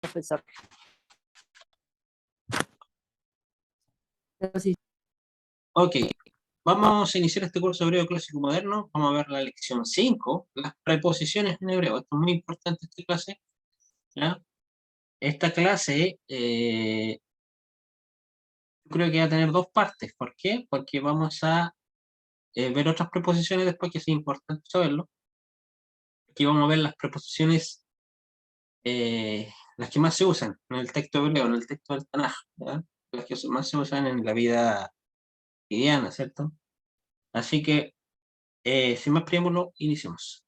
profesor. Ok, vamos a iniciar este curso de hebreo clásico moderno. Vamos a ver la lección 5, las preposiciones en hebreo. Esto es muy importante, esta clase. ¿Ya? Esta clase yo creo que va a tener dos partes. ¿Por qué? Porque vamos a ver otras preposiciones después, que es importante saberlo. Aquí vamos a ver las preposiciones, las que más se usan en el texto hebreo, en el texto del Tanaj, ¿ya? Las que más se usan en la vida cotidiana, ¿cierto? Así que, sin más preámbulo, iniciemos.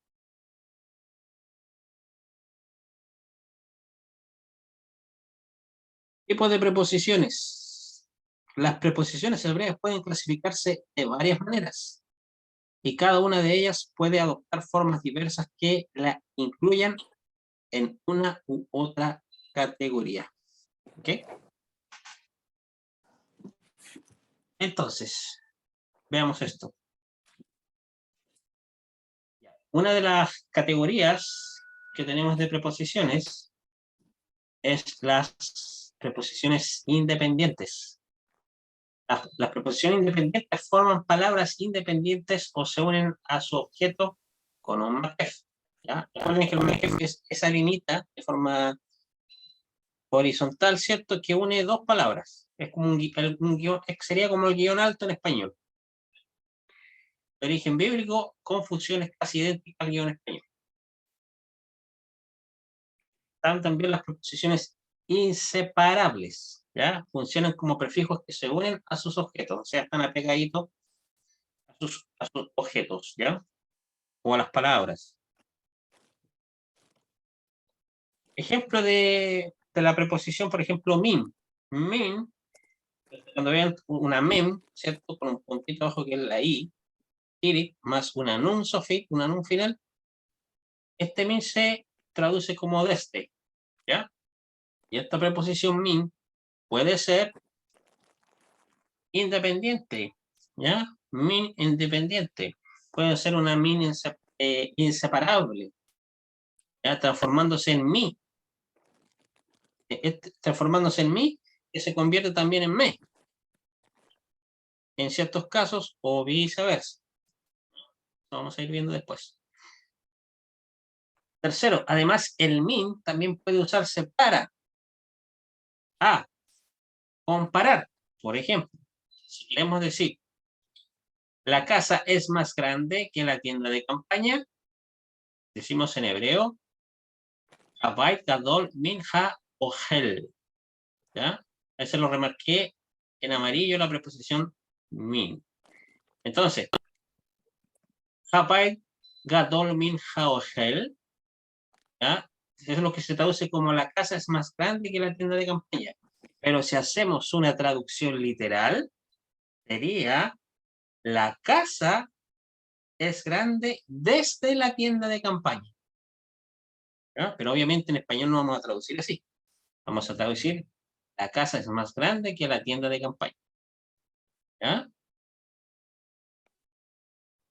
Tipos de preposiciones. Las preposiciones hebreas pueden clasificarse de varias maneras y cada una de ellas puede adoptar formas diversas que la incluyan en una u otra categoría. ¿Ok? Entonces, veamos esto. Una de las categorías que tenemos de preposiciones es las preposiciones independientes. Las preposiciones independientes forman palabras independientes o se unen a su objeto con un majef. ¿Ya? Recuerden que el majef es esa linita de forma horizontal, ¿cierto? Que une dos palabras. Es como un guión, sería como el guión alto en español. De origen bíblico, con funciones casi idénticas al guión español. Están también las preposiciones inseparables, ¿ya? Funcionan como prefijos que se unen a sus objetos, o sea, están apegaditos a sus objetos, ¿ya? O a las palabras. Ejemplo de la preposición, por ejemplo, min. Min, cuando vean una mem, ¿cierto? Con un puntito abajo que es la i, irit, más una nun sofit, una nun final, este min se traduce como desde, ¿ya? Y esta preposición min puede ser independiente, ¿ya? Min independiente. Puede ser una min inseparable, ¿ya? Transformándose en mi. Transformándose en mi, que se convierte también en me. En ciertos casos, o viceversa. Lo vamos a ir viendo después. Tercero, además, el min también puede usarse para comparar. Por ejemplo, si queremos decir, la casa es más grande que la tienda de campaña, decimos en hebreo, Habayit gadol min ha-ohel. ¿Ya? Ese lo remarqué en amarillo, la preposición min. Entonces, Habayit gadol min ha-ohel, ¿ya? Es lo que se traduce como la casa es más grande que la tienda de campaña. Pero si hacemos una traducción literal, sería la casa es grande desde la tienda de campaña. ¿Ya? Pero obviamente en español no vamos a traducir así. Vamos a traducir la casa es más grande que la tienda de campaña. ¿Ya?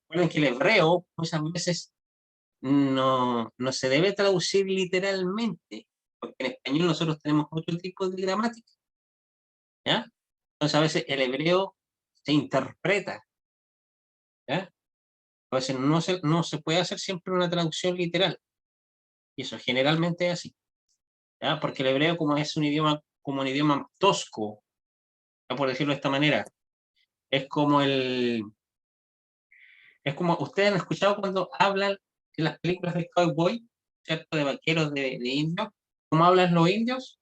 Recuerden que el hebreo muchas veces no se debe traducir literalmente, porque en español nosotros tenemos otro tipo de gramática. ¿Ya? Entonces a veces el hebreo se interpreta. ¿Ya? A veces no se puede hacer siempre una traducción literal. Y eso generalmente es así. ¿Ya? Porque el hebreo, como es un idioma, como un idioma tosco, ¿ya? Por decirlo de esta manera, es como ustedes han escuchado cuando hablan en las películas de cowboy, ¿cierto? De vaqueros de indios, ¿cómo hablan los indios?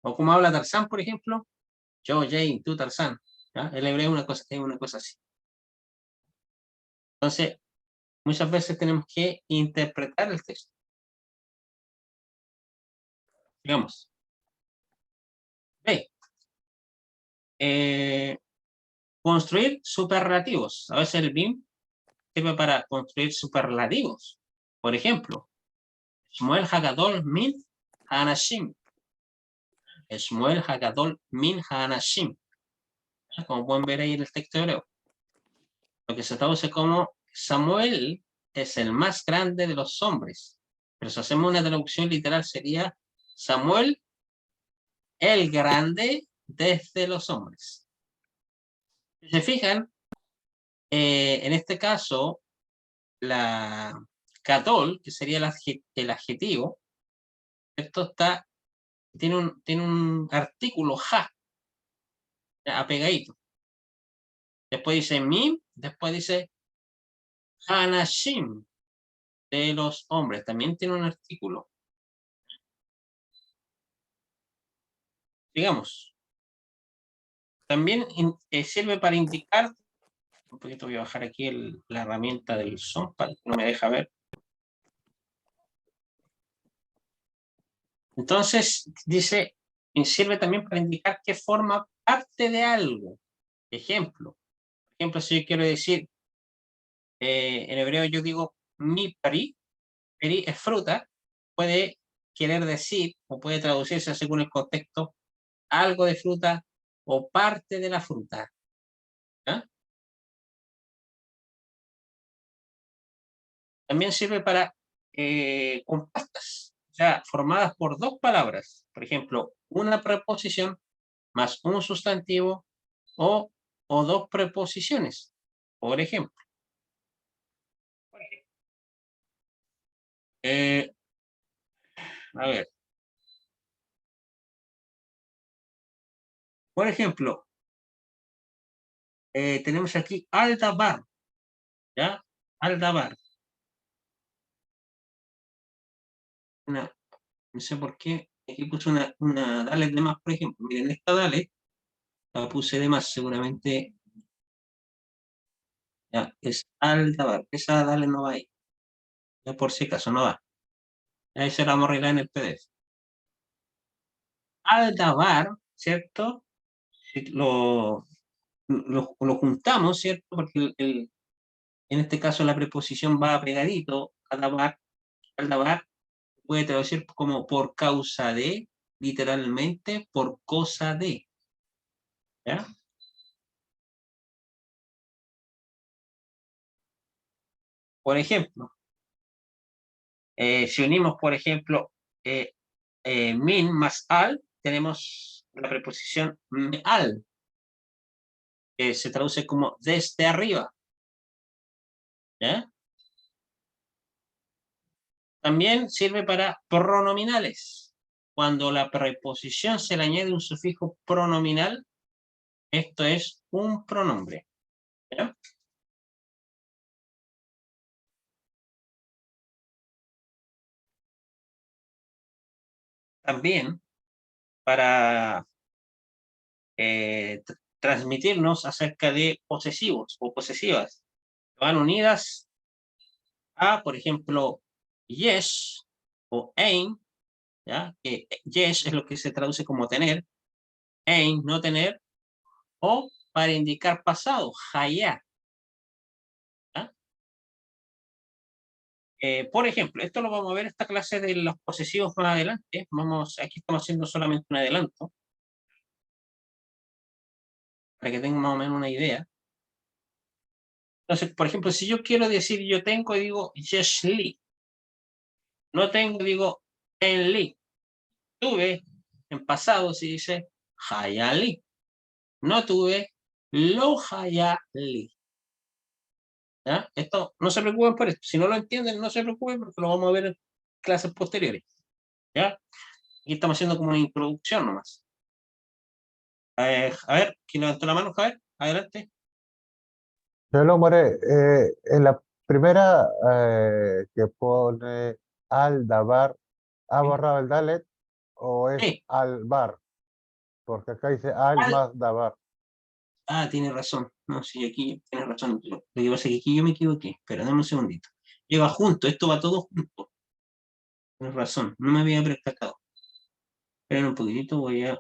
O cómo habla Tarzán, por ejemplo. Yo, Jane, tú, Tarzán. ¿Ya? El hebreo es una cosa así. Entonces, muchas veces tenemos que interpretar el texto. Digamos. Construir superlativos. A veces el BIM sirve para construir superlativos. Por ejemplo, Shmuel Hagadol min Hanashim. Shmuel Hagadol min Hanashim. Como pueden ver ahí en el texto hebreo. Lo que se traduce como Samuel es el más grande de los hombres. Pero si hacemos una traducción literal sería Samuel el grande desde los hombres. Si se fijan, en este caso, la catol, que sería el adjetivo, esto tiene un artículo ja, apegadito. Después dice mim, después dice hanashim, de los hombres. También tiene un artículo. Digamos. También sirve para indicar, un poquito voy a bajar aquí la herramienta del Zompal, no me deja ver. Entonces, dice, sirve también para indicar que forma parte de algo. Ejemplo, si yo quiero decir, en hebreo yo digo mi peri es fruta, puede querer decir, o puede traducirse según el contexto, algo de fruta o parte de la fruta. ¿Ya? También sirve para compactas, o sea, formadas por dos palabras. Por ejemplo, una preposición más un sustantivo o dos preposiciones. Por ejemplo, a ver, por ejemplo, tenemos aquí aldabar, ¿ya? Aldabar. No sé por qué, aquí puse una Dalet de más, por ejemplo. Miren, esta Dalet la puse de más, seguramente ya, es aldabar. Esa Dalet no va ahí, ya por si acaso no va. Ahí se la vamos a arreglar en el PDF. Aldabar, ¿cierto? Si lo juntamos, ¿cierto? Porque en este caso la preposición va pegadito, aldabar puede traducir como por causa de, literalmente, por cosa de. ¿Ya? Por ejemplo, si unimos, por ejemplo, eh, min más al, tenemos la preposición al, que se traduce como desde arriba. ¿Ya? También sirve para pronominales. Cuando la preposición se le añade un sufijo pronominal, esto es un pronombre. ¿Ya? También para transmitirnos acerca de posesivos o posesivas. Van unidas a, por ejemplo, yes o ein, ¿ya? Que yes es lo que se traduce como tener, ein no tener, o para indicar pasado, haya. Por ejemplo, esto lo vamos a ver esta clase de los posesivos más adelante. Aquí estamos haciendo solamente un adelanto, para que tengan más o menos una idea. Entonces, por ejemplo, si yo quiero decir yo tengo, digo yeshli. No tengo, digo enli. Tuve, en pasado se dice hayali. No tuve lo hayali. ¿Ya? Esto, no se preocupen por esto. Si no lo entienden, no se preocupen porque lo vamos a ver en clases posteriores. ¿Ya? Aquí estamos haciendo como una introducción nomás. A ver, ¿quién levantó la mano, Javier? Adelante. Yo more, en la primera que pone Aldabar, ¿ha Sí. borrado el Dalet o es Sí. Albar? Porque acá dice Al Al- más Dabar. tiene razón. No, sí, aquí tiene razón. Lo que pasa es que aquí yo me equivoqué. Pero dame un segundito. Lleva junto, esto va todo junto. Tienes razón, no me había percatado. Esperen un poquitito, voy a...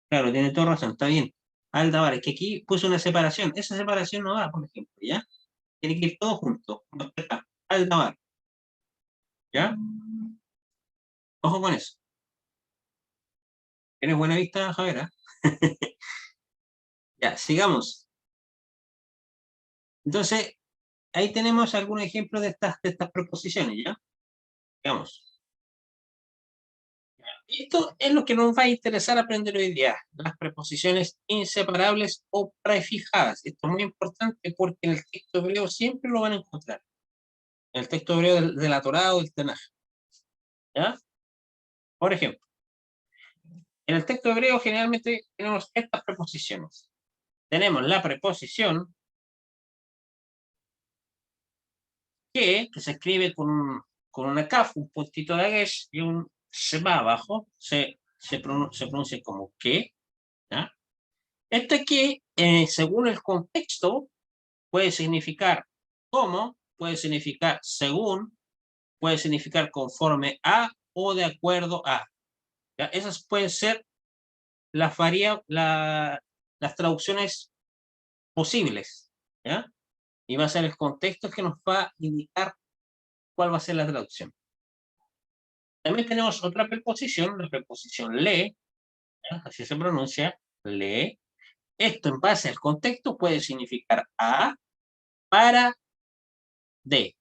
Claro, tiene toda razón, está bien. Aldabar, es que aquí puse una separación. Esa separación no va, por ejemplo, ¿ya? Tiene que ir todo junto. Aldabar, ¿ya? Ojo con eso. ¿Tienes buena vista, Javier? ¿Ah? Ya, sigamos. Entonces, ahí tenemos algunos ejemplos de estas preposiciones, ¿ya? Digamos. Esto es lo que nos va a interesar aprender hoy día, las preposiciones inseparables o prefijadas. Esto es muy importante porque en el texto hebreo siempre lo van a encontrar. En el texto hebreo de la Torá o del Tanaj. ¿Ya? Por ejemplo, en el texto hebreo generalmente tenemos estas preposiciones. Tenemos la preposición que se escribe con una kaf, un puntito de agesh y un sheba abajo, se pronuncia como que. ¿Ya? Este que, según el contexto, puede significar como, puede significar según, puede significar conforme a o de acuerdo a. ¿Ya? Esas pueden ser las traducciones posibles. ¿Ya? Y va a ser el contexto que nos va a indicar cuál va a ser la traducción. También tenemos otra preposición, la preposición le, ¿ya? Así se pronuncia, le. Esto en base al contexto puede significar a, para, de.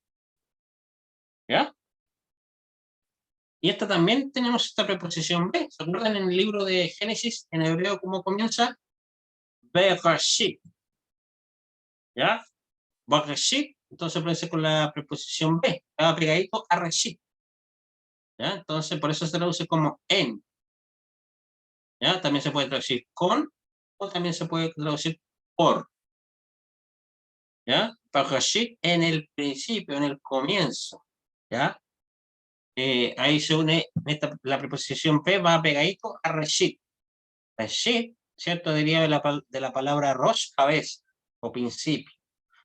¿Ya? Y esta también tenemos esta preposición be. ¿Se acuerdan en el libro de Génesis, en hebreo, cómo comienza? Bereshit. ¿Ya? Bereshit, entonces aparece con la preposición be. Estaba pegadito a Reshit. ¿Ya? Entonces, por eso se traduce como en. ¿Ya? También se puede traducir con, o también se puede traducir por. ¿Ya? Bereshit en el principio, en el comienzo. ¿Ya? Ahí se une la preposición be, va pegadito a Reshit. Reshit, ¿cierto? Deriva de la palabra rosh, cabeza, o principio.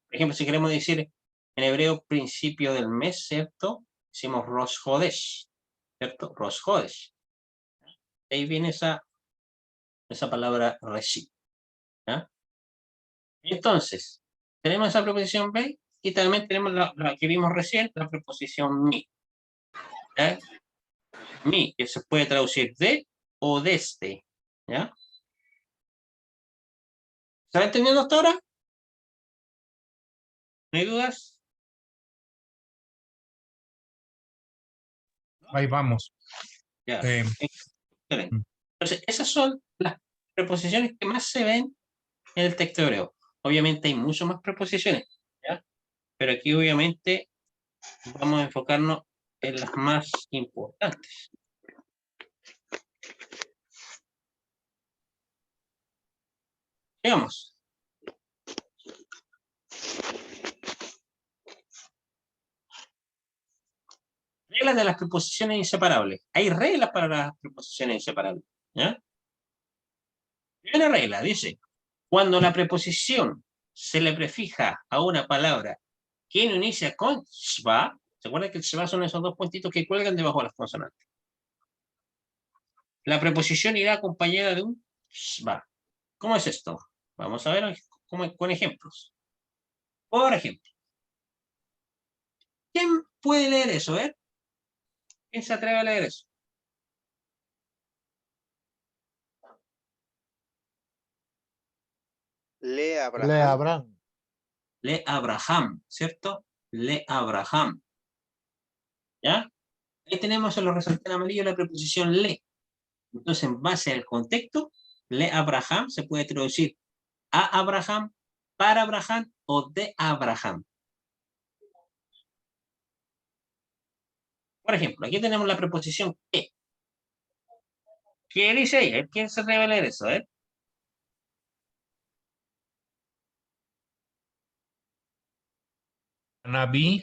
Por ejemplo, si queremos decir en hebreo principio del mes, ¿cierto? Decimos Rosh Hodesh, ¿cierto? Rosh Hodesh. Ahí viene esa palabra Reshit. ¿Ya? Entonces, tenemos esa preposición be y también tenemos la que vimos recién, la preposición mi. ¿Ya? Mi, que se puede traducir de o desde. ¿Ya? ¿Se va entendiendo hasta ahora? ¿No hay dudas? Ahí vamos. Ya. Eh, Excelente. mm. Entonces, esas son las preposiciones que más se ven en el texto hebreo. Obviamente hay muchas más preposiciones, ¿ya? Pero aquí obviamente vamos a enfocarnos en las más importantes. Veamos. Reglas de las preposiciones inseparables. Hay reglas para las preposiciones inseparables, ¿ya? Primera regla dice, cuando la preposición se le prefija a una palabra que no inicia con shva, ¿se acuerdan que el shva son esos dos puntitos que cuelgan debajo de las consonantes? La preposición irá acompañada de un shva. ¿Cómo es esto? Vamos a ver con ejemplos. Por ejemplo, ¿quién puede leer eso? ¿Quién se atreve a leer eso? Le Le Abraham. Abraham. Le Abraham, ¿cierto? Le Abraham. ¿Ya? Ahí tenemos en los resaltados en amarillo la preposición le. Entonces, en base al contexto, le Abraham se puede traducir a Abraham, para Abraham o de Abraham. Por ejemplo, aquí tenemos la preposición que. ¿Qué dice ella? ¿Quién se atreve a leer eso? Naví.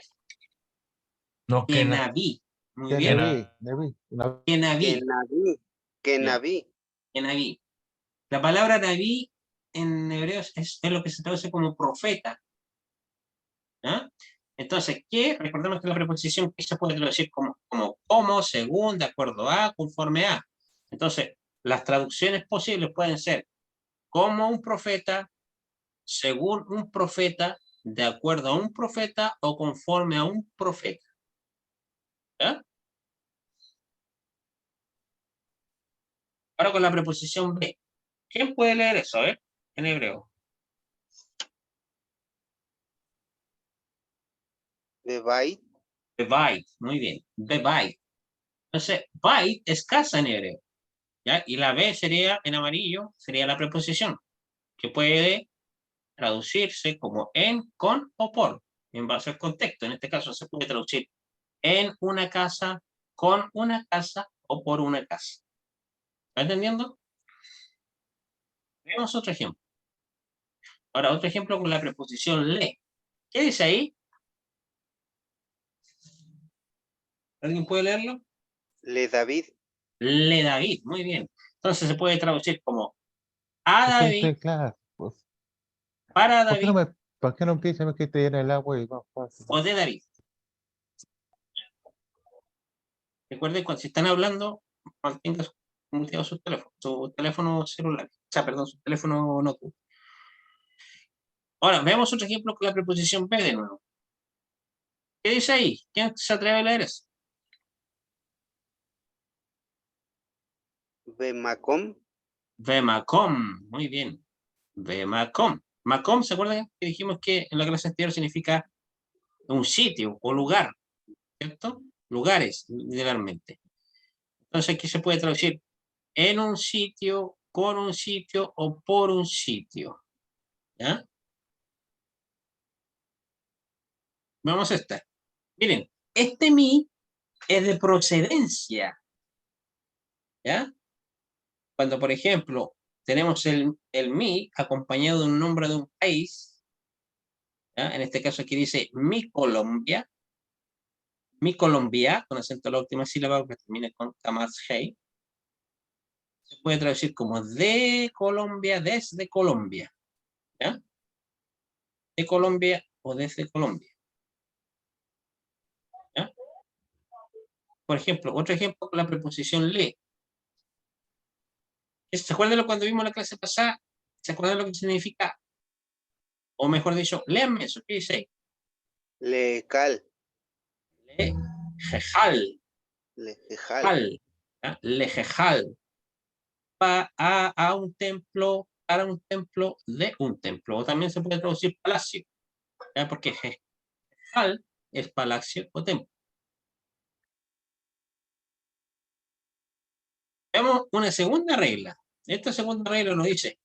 No, Que Naví. Muy Que bien. Neví. Que Que Naví. Naví. Que Bien. Naví. Que Naví. La palabra Naví en hebreo es lo que se traduce como profeta. ¿Ya? Entonces, ¿qué? Recordemos que la preposición que se puede traducir como, según, de acuerdo a, conforme a. Entonces, las traducciones posibles pueden ser como un profeta, según un profeta, de acuerdo a un profeta o conforme a un profeta. ¿Ya? Ahora con la preposición be. ¿Quién puede leer eso, en hebreo? Bebait. Bebait, muy bien. Bebait. Entonces, bait es casa en hebreo, ¿ya? Y la B sería, en amarillo, sería la preposición, que puede traducirse como en, con o por, en base al contexto. En este caso se puede traducir en una casa, con una casa o por una casa. ¿Está entendiendo? Veamos otro ejemplo. Ahora, otro ejemplo con la preposición le. ¿Qué dice ahí? ¿Alguien puede leerlo? Le David, Le David, muy bien. Entonces se puede traducir como a David, Gente, claro, pues, para ¿por qué no David por qué no empiezan a que te llena el agua y más fácil? o de David. Recuerden, cuando si están hablando, mantenga muteado su teléfono celular. O sea, perdón, su teléfono notebook. Ahora, veamos otro ejemplo con la preposición be de nuevo. ¿Qué dice ahí? ¿Quién se atreve a leer eso? Bemacom, Vemacom, muy bien. Vemacom. Macom, ¿se acuerdan que dijimos que en la clase anterior significa un sitio o lugar, ¿cierto? Lugares, literalmente. Entonces aquí se puede traducir en un sitio, con un sitio o por un sitio. ¿Ya? Vamos a esta. Miren, este mi es de procedencia. ¿Ya? Cuando, por ejemplo, tenemos el mi acompañado de un nombre de un país, ¿ya? En este caso aquí dice mi Colombia, con acento a la última sílaba que termina con Kamas Hey, se puede traducir como de Colombia, desde Colombia, ¿ya? De Colombia o desde Colombia, ¿ya? Por ejemplo, otro ejemplo con la preposición le. ¿Se acuerdan de cuando vimos la clase pasada? ¿Se acuerdan de lo que significa? O mejor dicho, léanme eso, ¿qué dice ahí? Lecal, Lejejal, Lejejal, ¿ya? Lejejal, a un templo, para un templo, de un templo. O también se puede traducir palacio, ¿ya? Porque Jejal es palacio o templo. Veamos una segunda regla. Esta segunda regla nos dice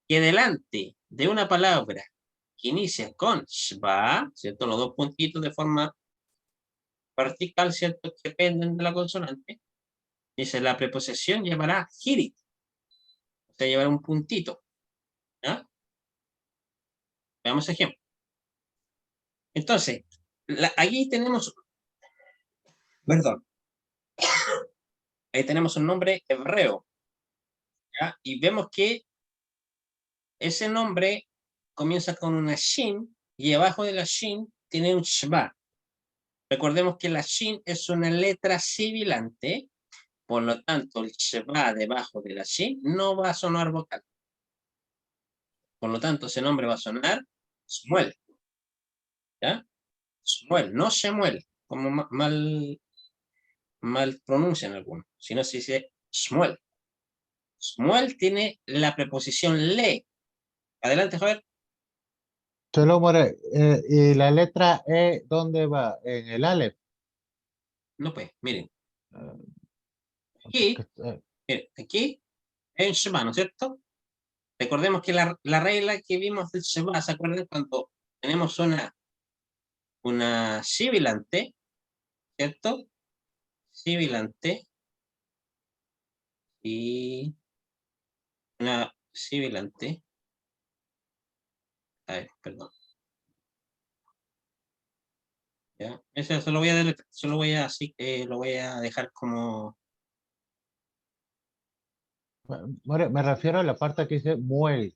que delante de una palabra que inicia con shva, ¿cierto? Los dos puntitos de forma vertical, ¿cierto? Que dependen de la consonante. Dice, la preposición llevará hirit, o sea, llevará un puntito, ¿ya? Veamos ejemplo. Entonces, aquí tenemos, perdón, ahí tenemos un nombre hebreo, ¿ya? Y vemos que ese nombre comienza con una shin y abajo de la shin tiene un shva. Recordemos que la shin es una letra sibilante, por lo tanto el shva debajo de la shin no va a sonar vocal. Por lo tanto ese nombre va a sonar Shmuel, ¿ya? Shmuel, no Shemuel, como mal pronuncian algunos, sino se dice Shmuel. Shmuel tiene la preposición le. Adelante, Joder. Chelo, more, ¿y la letra E dónde va? En el Aleph. No, pues, miren, Ah, porque, aquí, miren, aquí hay un Shema, ¿no es cierto? Recordemos que la regla que vimos del Shema, ¿se acuerdan? Cuando tenemos una sibilante, ¿cierto? Sibilante y una sibilante. A ver, perdón. ¿Ya? Eso se lo voy a, así, lo voy a dejar como. more, me refiero a la parte que dice muel.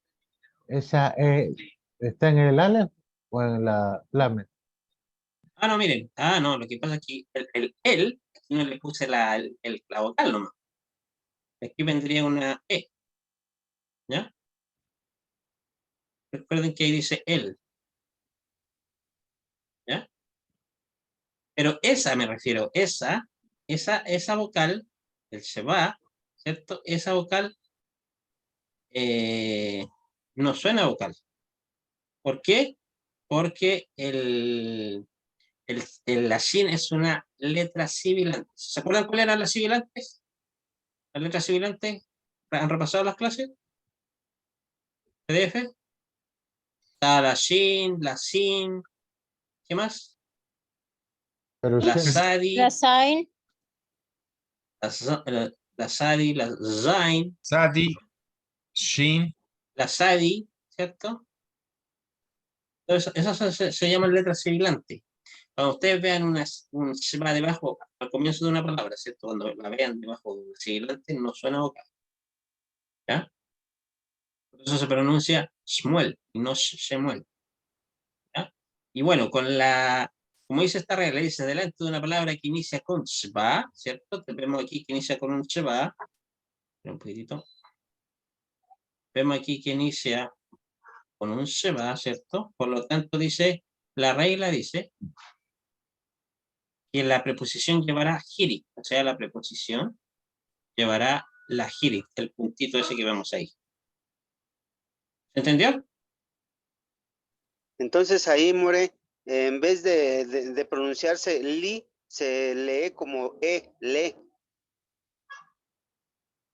¿Esa E está en el Aleph o en la Lamed? Ah, no, miren. Ah, no, lo que pasa es que el aquí no le puse la vocal nomás. Aquí vendría una E, ¿ya? Recuerden que ahí dice el, ¿ya? Pero esa me refiero, esa vocal, el se va, ¿cierto? Esa vocal no suena vocal. ¿Por qué? Porque La shin es una letra sibilante. ¿Se acuerdan cuáles eran las sibilantes? ¿Las letras sibilantes? ¿Han repasado las clases? ¿PDF? Está la shin, la sin, ¿qué más? Pero La sí, sadi, La sign, la sadi, la zain, Sadi, Shin, la sadi, ¿cierto? Entonces, esas se llaman letras sibilantes. Cuando ustedes vean un shema debajo, al comienzo de una palabra, ¿cierto? Cuando la vean debajo de un sibilante, no suena vocal. ¿Ya? Por eso se pronuncia Shmuel y no Shemuel. ¿Ya? Y bueno, como dice esta regla, dice delante de una palabra que inicia con shba, ¿cierto? Vemos aquí que inicia con un shba. Un poquitito. Vemos aquí que inicia con un shba, ¿cierto? Por lo tanto, la regla dice que la preposición llevará hirik, o sea, la preposición llevará la hirik, el puntito ese que vemos ahí. ¿Se entendió? Entonces ahí, More, en vez de pronunciarse li, se lee como le.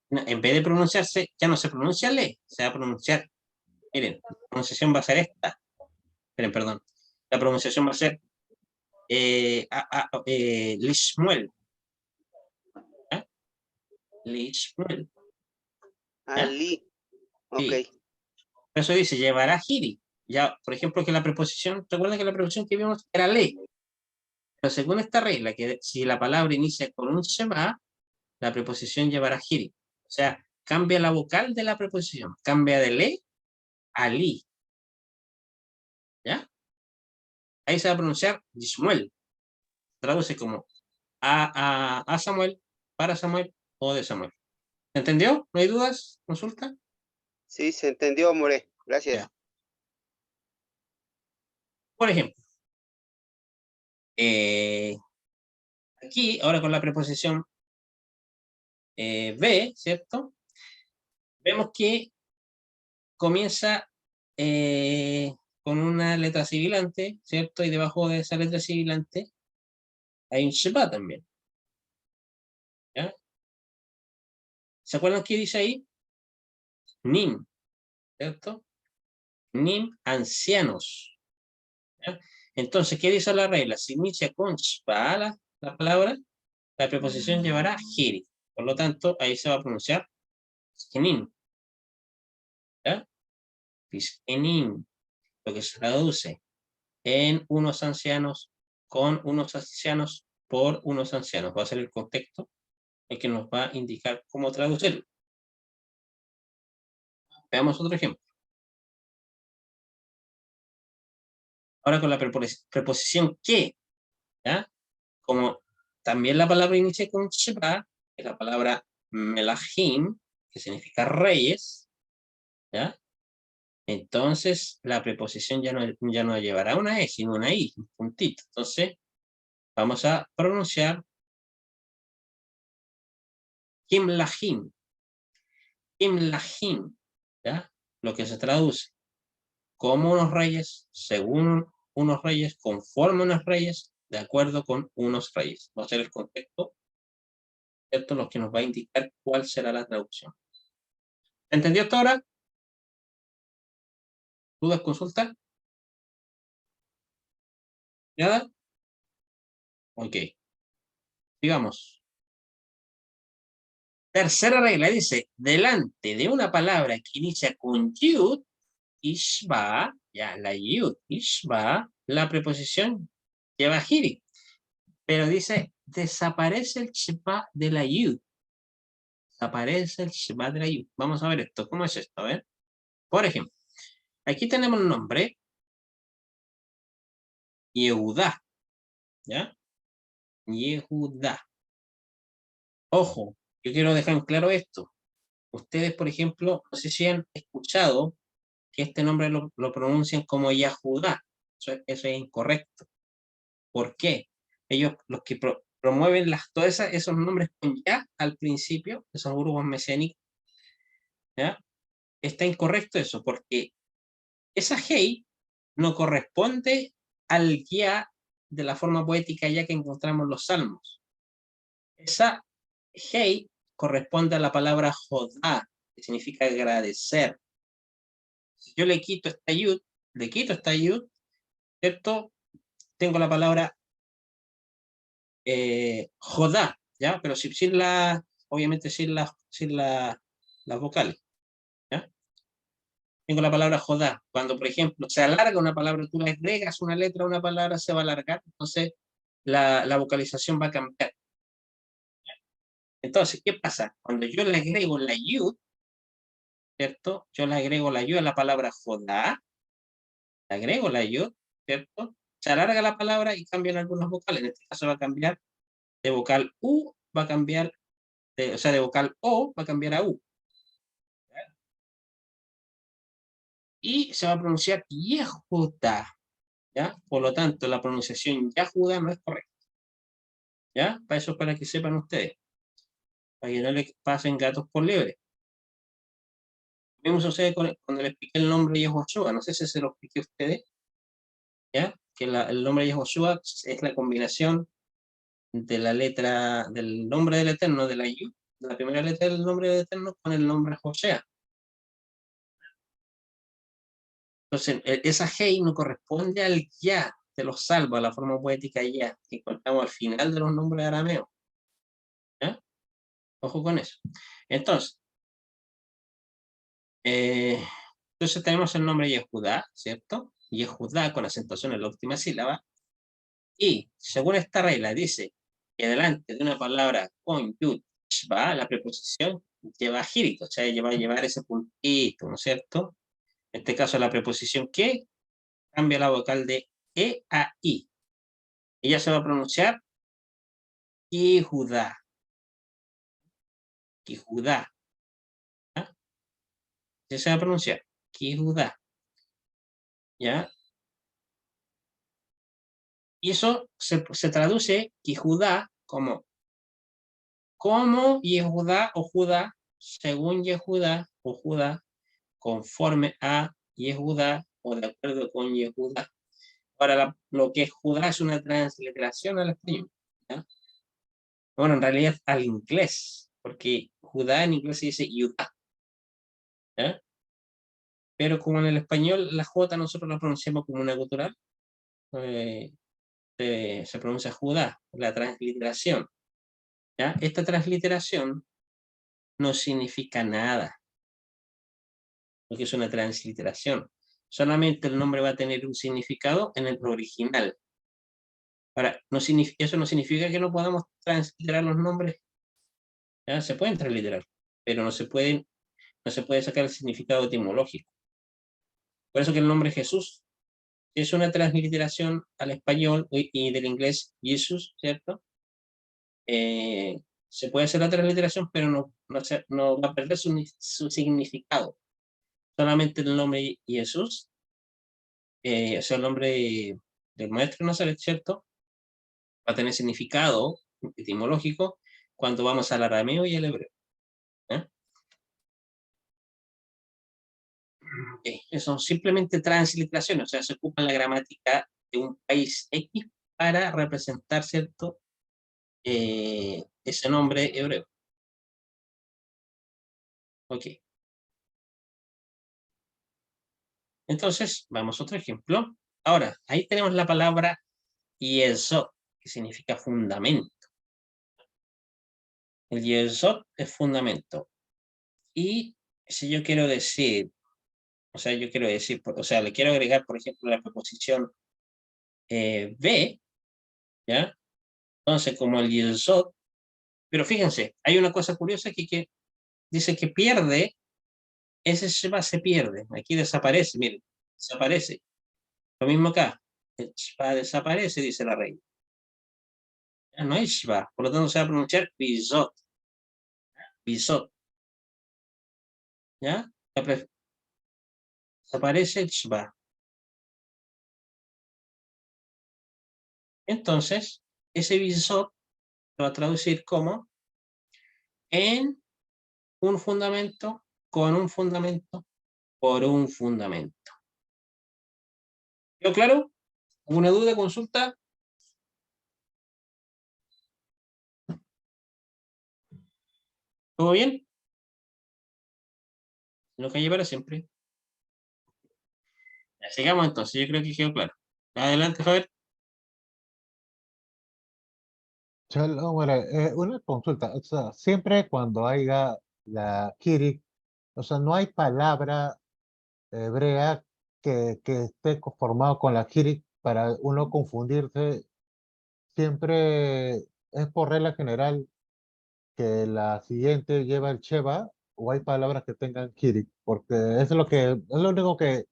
No, en vez de pronunciarse, ya no se pronuncia le, se va a pronunciar. Miren, la pronunciación va a ser esta. Esperen, perdón. La pronunciación va a ser Lishmuel. ¿Ah? Lishmuel. ¿Ya? Li. Ok. Sí. Por eso dice, llevará hiri. Ya, por ejemplo, que la preposición, recuerden que la preposición que vimos era le. Pero según esta regla, que si la palabra inicia con un shema, la preposición llevará hiri. O sea, cambia la vocal de la preposición. Cambia de le a li. ¿Ya? Ahí se va a pronunciar Yishmuel. Traduce como a Samuel, para Samuel o de Samuel. ¿Se entendió? ¿No hay dudas? ¿Consulta? Sí, se entendió, More. Gracias. Ya. Por ejemplo, aquí, ahora con la preposición be, ¿cierto? Vemos que comienza con una letra sibilante, ¿cierto? Y debajo de esa letra sibilante hay un sheba también. ¿Ya? ¿Se acuerdan qué dice ahí? Nim, ¿cierto? Nim, ancianos. ¿Ya? Entonces, ¿qué dice la regla? Si inicia con shba la palabra, la preposición llevará hiri. Por lo tanto, ahí se va a pronunciar skinim. ¿Ya? Piskenim, lo que se traduce en unos ancianos, con unos ancianos, por unos ancianos. Va a ser el contexto el que nos va a indicar cómo traducirlo. Veamos otro ejemplo. Ahora con la preposición que, ¿ya? Como también la palabra inicia con sheba, es la palabra melahim, que significa reyes, ¿ya? Entonces la preposición ya no llevará una E, sino una I, un puntito. Entonces vamos a pronunciar Kimlahim. Kimlahim, ¿ya? Lo que se traduce como unos reyes, según unos reyes, conforme unos reyes, de acuerdo con unos reyes. Va a ser el contexto, ¿cierto? Lo que nos va a indicar cuál será la traducción. ¿Entendió hasta ahora? ¿Dudas, consultas? ¿Nada? Ok. Sigamos. Tercera regla dice, delante de una palabra que inicia con yud, ishba, ya la yud, ishba, la preposición lleva hiri. Pero dice, desaparece el shba de la yud. Desaparece el shba de la yud. Vamos a ver esto. ¿Cómo es esto? A ver. Por ejemplo, aquí tenemos un nombre, Yehudá. ¿Ya? Yehudá. Ojo, yo quiero dejar en claro esto. Ustedes, por ejemplo, no sé si han escuchado que este nombre lo pronuncian como Yahudá. Eso es incorrecto. ¿Por qué? Ellos, los que promueven todos esos nombres con ya al principio, esos grupos mesiánicos, ¿ya? Está incorrecto eso, porque esa hey no corresponde al ya de la forma poética ya que encontramos los salmos. Esa hey corresponde a la palabra jodá, que significa agradecer. Si yo le quito esta yud, ¿cierto? Tengo la palabra jodá, ¿ya? Pero sin la, obviamente sin las vocales, ¿ya? Tengo la palabra jodá. Cuando, por ejemplo, se alarga una palabra, tú le agregas una letra a una palabra, se va a alargar, entonces la vocalización va a cambiar. Entonces, ¿qué pasa? Cuando yo le agrego la yud, ¿cierto? Yo le agrego la yud a la palabra jodá, le agrego la yud, ¿cierto? Se alarga la palabra y cambian algunas vocales. En este caso va a cambiar de vocal U, va a cambiar, o sea, de vocal O, va a cambiar a U. Y se va a pronunciar Yehuda, ¿ya? Por lo tanto, la pronunciación Yehuda no es correcta, ¿ya? Para eso, para que sepan ustedes, para que no le pasen gatos por liebre. Lo mismo sucede cuando le expliqué el nombre de Yehoshua, no sé si se lo expliqué a ustedes, ¿ya? Que el nombre de Yehoshua es la combinación de la letra, del nombre del Eterno, de la Yud, la primera letra del nombre del Eterno, con el nombre Josea. Entonces, esa Hei no corresponde al Ya de los salvos, a la forma poética Ya, que encontramos al final de los nombres arameos. ¿Ya? Ojo con eso. Entonces, tenemos el nombre Yehudá, ¿cierto? Yehudá con acentuación en la última sílaba. Y según esta regla, dice que delante de una palabra con Yud, Shva, la preposición lleva gírito, o sea, va a llevar ese puntito, ¿no es cierto? En este caso, la preposición que cambia la vocal de E a I. Ella se va a pronunciar Yehudá. Yehudá. ¿Ya? ¿Qué se va a pronunciar? Yehudá. ¿Ya? Y eso se traduce Yehudá como Yehudá o Judá, según Yehudá o Judá, conforme a Yehudá o de acuerdo con Yehudá. Ahora, lo que es Judá es una transliteración al español, ¿ya? Bueno, en realidad al inglés, porque Judá en inglés se dice Judá, ¿ya? Pero como en el español la J nosotros la pronunciamos como una gutural, se pronuncia Judá, la transliteración, ¿ya? Esta transliteración no significa nada, porque es una transliteración. Solamente el nombre va a tener un significado en el original. Ahora, eso no significa que no podamos transliterar los nombres. ¿Ya? Se pueden transliterar, pero no se puede sacar el significado etimológico. Por eso que el nombre Jesús es una transliteración al español y del inglés Jesús, ¿cierto? Se puede hacer la transliteración, pero no va a perder su significado. Solamente el nombre Jesús, o sea, el nombre del maestro de Nazaret, ¿cierto? Va a tener significado etimológico cuando vamos al arameo y al hebreo. ¿Eh? Son simplemente transliteraciones, o sea, se ocupa la gramática de un país X para representar, ¿cierto? Ese nombre hebreo. Ok. Entonces, vamos a otro ejemplo. Ahora, ahí tenemos la palabra yesod, que significa fundamento. El yesod es fundamento. Y si yo quiero decir, le quiero agregar, por ejemplo, la preposición ve, ¿ya? Entonces, como el yesod, pero fíjense, hay una cosa curiosa que dice que pierde, ese sheba se pierde, aquí desaparece, miren, desaparece. Lo mismo acá, el sheba desaparece, dice la reina. Ya no hay sheba, por lo tanto se va a pronunciar bizot, bizot, ¿ya? Desaparece el sheba. Entonces, ese bizot se va a traducir como en un fundamento, con un fundamento, por un fundamento. ¿Quedó claro? ¿Alguna duda, consulta? ¿Todo bien? Lo que hay para siempre. Ya, sigamos entonces, yo creo que quedó claro. Adelante, Javier. Chalo, mira, una consulta, o sea, siempre cuando haya la Kiri, o sea, no hay palabra hebrea que esté conformado con la Kiri para uno confundirse, siempre es por regla general que la siguiente lleva el Sheva o hay palabras que tengan Kiri, porque eso es lo único que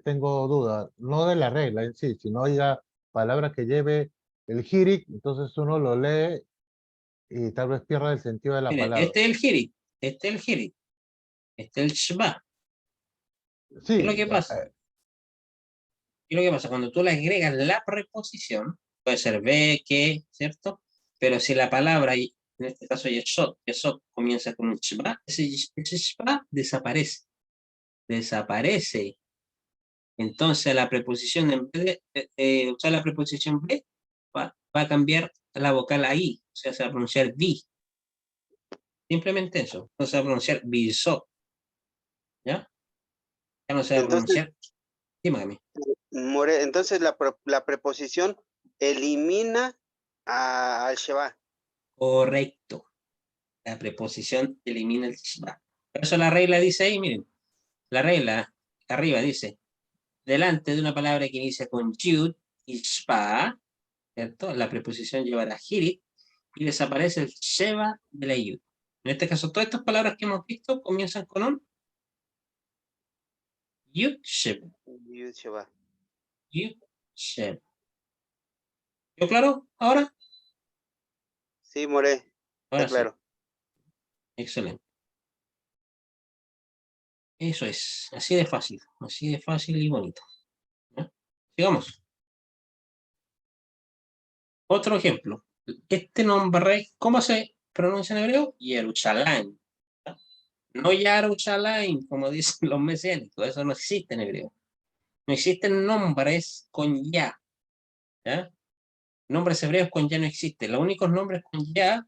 tengo duda, no de la regla en sí, sino ya palabras que lleve el Hirik, entonces uno lo lee y tal vez pierda el sentido de la Miren, palabra. este es el Hiri, este es el Hiri, este es el Shema. ¿Qué es lo Sí, que pasa? ¿Qué es lo que pasa? Cuando tú le agregas la preposición, puede ser ve, que, ¿cierto? Pero si la palabra, y en este caso yesod comienza con un Shema, ese Shema desaparece. Desaparece. Entonces la preposición, en vez de usar la preposición ve, va a cambiar la vocal ahí, o sea, se va a pronunciar vi. Simplemente eso. No se va a pronunciar biso, ¿ya? Ya no se va a Entonces, pronunciar. Dígame. entonces la preposición elimina al Sheba. Correcto. La preposición elimina el shba. Por eso la regla dice ahí, miren, la regla arriba dice, delante de una palabra que inicia con yud y shba, ¿cierto? La preposición llevará hirit y desaparece el sheba de la yud. En este caso, todas estas palabras que hemos visto comienzan con un yud sheb. Sheba. Yud sheb. ¿Yo claro? Ahora? Sí, More, está Ahora sí. claro. Excelente. Eso es, así de fácil y bonito. ¿Ya? Sigamos. Otro ejemplo. Este nombre, ¿cómo se pronuncia en hebreo? Yerushalayim. ¿Ya? No Yarushalayim, como dicen los mesiánicos. Eso no existe en hebreo. No existen nombres con ya. ¿Ya? Nombres hebreos con ya no existen. Los únicos nombres con ya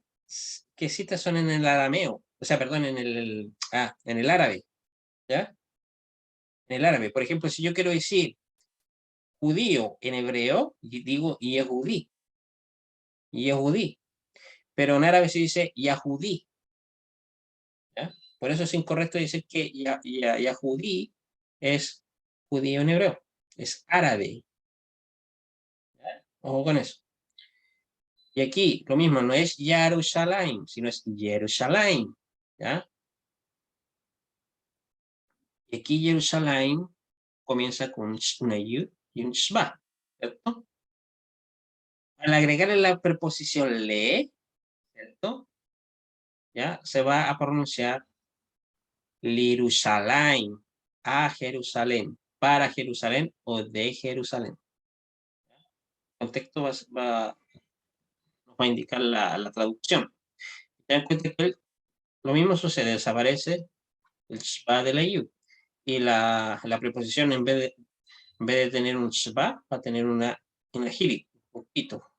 que existen son en el arameo. O sea, perdón, en el árabe. ¿Ya? En el árabe. Por ejemplo, si yo quiero decir judío en hebreo, y digo Yehudí. Yehudí. Pero en árabe se dice Yahudí. ¿Ya? Por eso es incorrecto decir que Yahudí es judío en hebreo. Es árabe. ¿Ya? Ojo con eso. Y aquí lo mismo, no es Yarushalayim, sino es Jerusalén. ¿Ya? Y aquí Jerusalén comienza con una yud y un shba. ¿Cierto? Al agregarle la preposición le, ¿cierto? ¿Ya? Se va a pronunciar Lirushalayim, a Jerusalén, para Jerusalén o de Jerusalén. El contexto nos va a indicar la traducción. Ten en cuenta que lo mismo sucede, desaparece el shba de la yud. Y la preposición, en vez de tener un shba, va a tener una hirit, un poquito,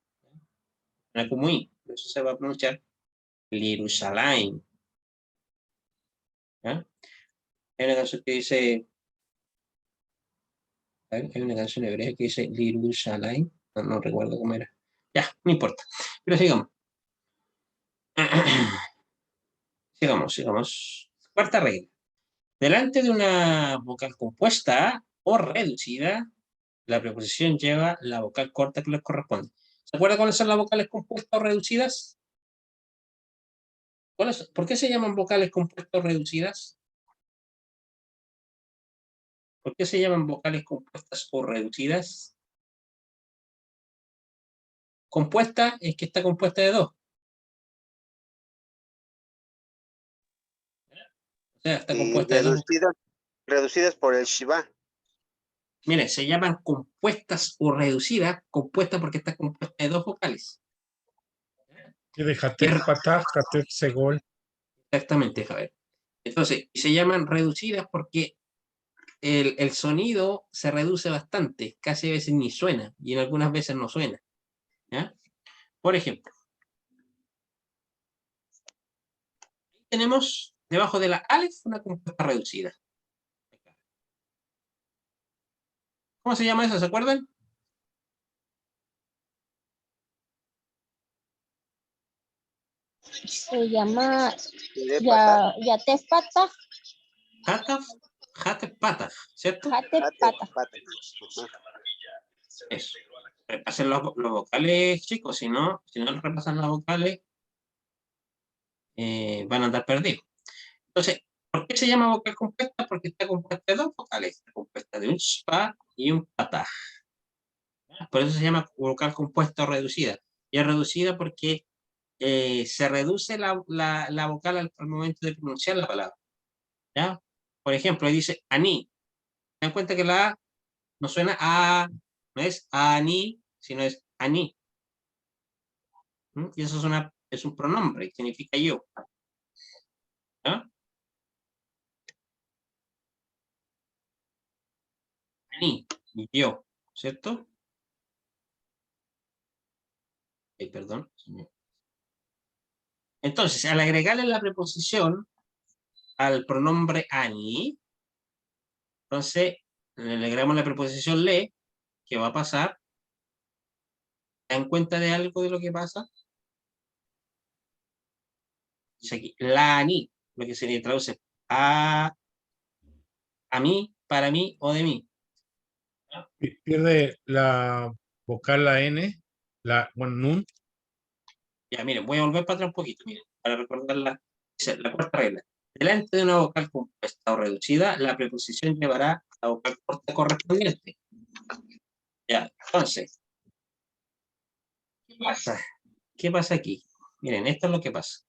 una kumuí. Eso se va a pronunciar Lirushalayim. ¿Ya? Hay una canción que dice, hay una canción hebrea que dice Lirushalayim, no recuerdo cómo era. Ya, no importa. Pero sigamos. Sigamos. Cuarta regla. Delante de una vocal compuesta o reducida, la preposición lleva la vocal corta que le corresponde. ¿Se acuerdan cuáles son las vocales compuestas o reducidas? ¿Por qué se llaman vocales compuestas o reducidas? ¿Por qué se llaman vocales compuestas o reducidas? Compuesta es que está compuesta de dos. O sea, está Y compuesta de dos vocales. reducidas por el Shiva. Mire, se llaman compuestas o reducidas, compuesta porque está compuesta de dos vocales. Y de Hatet Patah, Hatet Segol. Exactamente, Javier. Entonces, se llaman reducidas porque el sonido se reduce bastante, casi a veces ni suena, y en algunas veces no suena. ¿Ya? Por ejemplo, tenemos debajo de la alef una compuesta reducida. ¿Cómo se llama eso? ¿Se acuerdan? Se llama ¿Quiere pasar? Yatef Patah. Hataf, Hatef Patah, ¿cierto? Yatef Patah. Ajá. Eso. Repasen los vocales, chicos, si no repasan las vocales, van a andar perdidos. Entonces, ¿por qué se llama vocal compuesta? Porque está compuesta de dos vocales, está compuesta de un shpa y un patah. Por eso se llama vocal compuesta o reducida. Y es reducida porque se reduce la vocal al momento de pronunciar la palabra. ¿Ya? Por ejemplo, ahí dice ani. ¿Se dan cuenta que la A no suena a, no es ani, sino es ani? ¿Mm? Y eso es un pronombre, que significa yo. ¿Ya? Ani, yo, ¿cierto? Perdón. Entonces, al agregarle la preposición al pronombre ani, entonces le agregamos la preposición le, que va a pasar. ¿Se dan cuenta de algo de lo que pasa? Dice aquí, la ani, lo que se le traduce a mí, para mí o de mí. Pierde la vocal, la N, bueno, nun. Ya, miren, voy a volver para atrás un poquito, miren, para recordar la cuarta regla. Delante de una vocal compuesta o reducida, la preposición llevará la vocal corta correspondiente. Ya, entonces, ¿qué pasa? ¿Qué pasa aquí? Miren, esto es lo que pasa.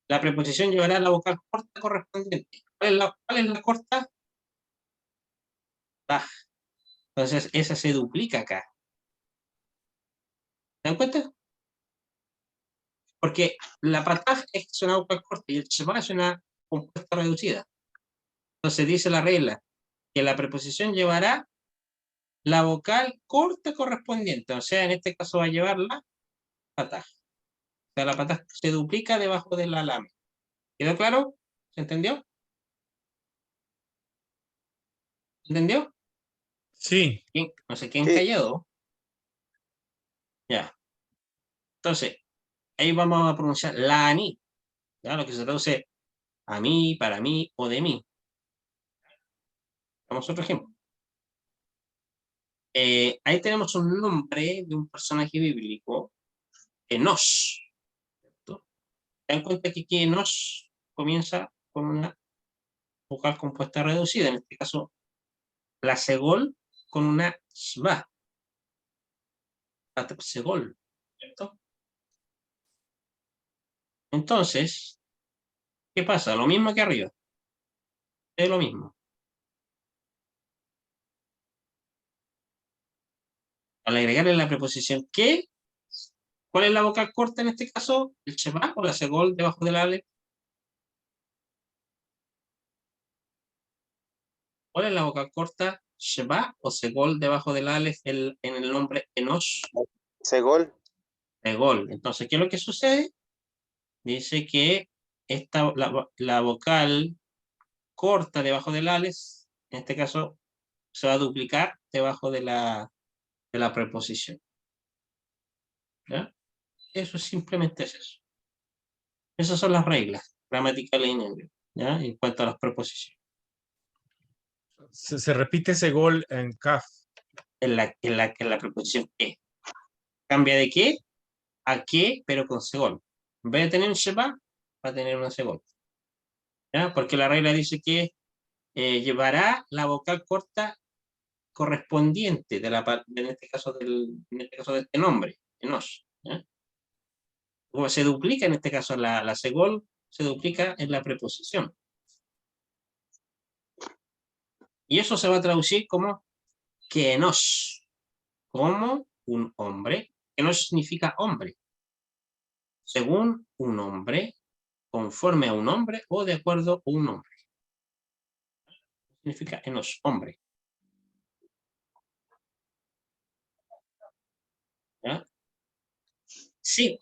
La preposición llevará la vocal corta correspondiente. ¿Cuál es la corta? Ta. Entonces, esa se duplica acá. ¿Se dan cuenta? Porque la pataj es una vocal corta y el shema es una compuesta reducida. Entonces dice la regla que la preposición llevará la vocal corta correspondiente. O sea, en este caso va a llevar la pataj. O sea, la pataj se duplica debajo de la lame. ¿Quedó claro? ¿Se entendió? ¿Entendió? Sí, No sé quién Sí. callado. Ya. Entonces, ahí vamos a pronunciar la ani. ¿Ya? Lo que se traduce a mí, para mí o de mí. Vamos a otro ejemplo. Ahí tenemos un nombre de un personaje bíblico, Enosh. ¿Cierto? ¿Se dan cuenta que aquí Enosh comienza con una vocal compuesta reducida? En este caso, la segol con una shva. La segol. ¿Cierto? Entonces, ¿qué pasa? Lo mismo que arriba. Es lo mismo. Al agregarle la preposición que, ¿cuál es la vocal corta en este caso? ¿El sheva o la segol debajo del ale? ¿Cuál es la vocal corta? ¿Sheva o segol debajo del alef en el nombre Enosh? Segol. Segol. Entonces, ¿qué es lo que sucede? Dice que la vocal corta debajo del alef, en este caso, se va a duplicar debajo de la preposición. ¿Ya? Eso simplemente es eso. Esas son las reglas gramaticales en inglés, ¿ya? En cuanto a las preposiciones. se repite ese gol en CAF. En la preposición que. ¿Cambia de qué? A qué, pero con segol. En vez de tener un sheba, va a tener una segol. ¿Ya? Porque la regla dice que llevará la vocal corta correspondiente en este caso de este nombre, Enosh. ¿Ya? Como se duplica en este caso la segol, se duplica en la preposición. Y eso se va a traducir como que Enosh, como un hombre. Enosh significa hombre. Según un hombre, conforme a un hombre o de acuerdo a un hombre. Significa Enosh, hombre. ¿Ya? Sí.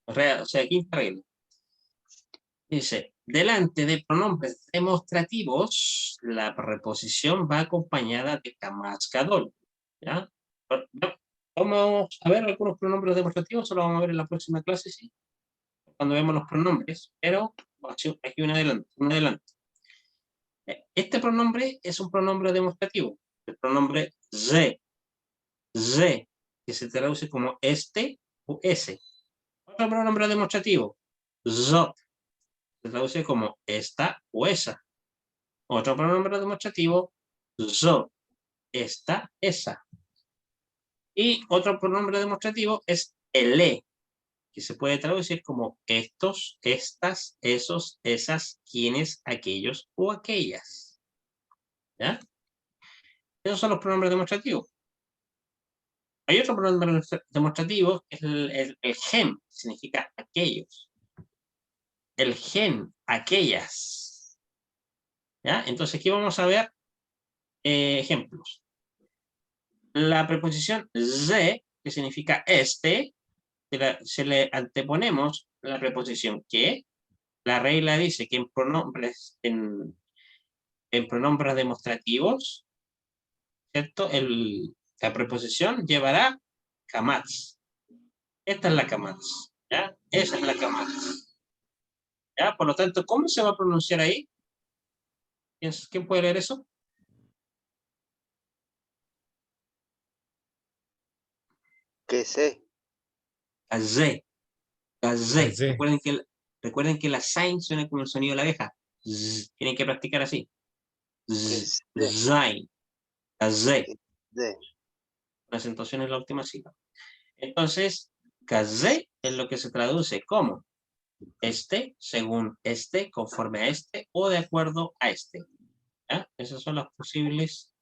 O sea, quinta regla. Dice, delante de pronombres demostrativos, la preposición va acompañada de Kamash Gadol. ¿Ya? Vamos a ver algunos pronombres demostrativos, solo vamos a ver en la próxima clase, sí, cuando vemos los pronombres, pero aquí un adelanto. Este pronombre es un pronombre demostrativo, el pronombre ze, que se traduce como este o ese. Otro pronombre demostrativo, zot, se traduce como esta o esa. Otro pronombre demostrativo, zo, esta, esa. Y otro pronombre demostrativo es ele, que se puede traducir como estos, estas, esos, esas, quienes, aquellos o aquellas. ¿Ya? Esos son los pronombres demostrativos. Hay otro pronombre demostrativo, el gen, significa aquellos. El gen, aquellas. ¿Ya? Entonces aquí vamos a ver ejemplos. La preposición ze, que significa este, se le anteponemos la preposición que. La regla dice que en pronombres demostrativos, ¿cierto? La preposición llevará kamatz. Esta es la kamatz, ¿ya? Esa es la kamatz. ¿Ya? Por lo tanto, ¿cómo se va a pronunciar ahí? ¿Quién puede leer eso? Que sé. Kazé. Kazé. Kazé. Recuerden que la sign suena como el sonido de la abeja. Tienen que practicar así. Zain. Kazé. De. La acentuación es la última sílaba. Entonces, kazé es lo que se traduce como este, según este, conforme a este o de acuerdo a este. ¿Ya? Esas son las posibles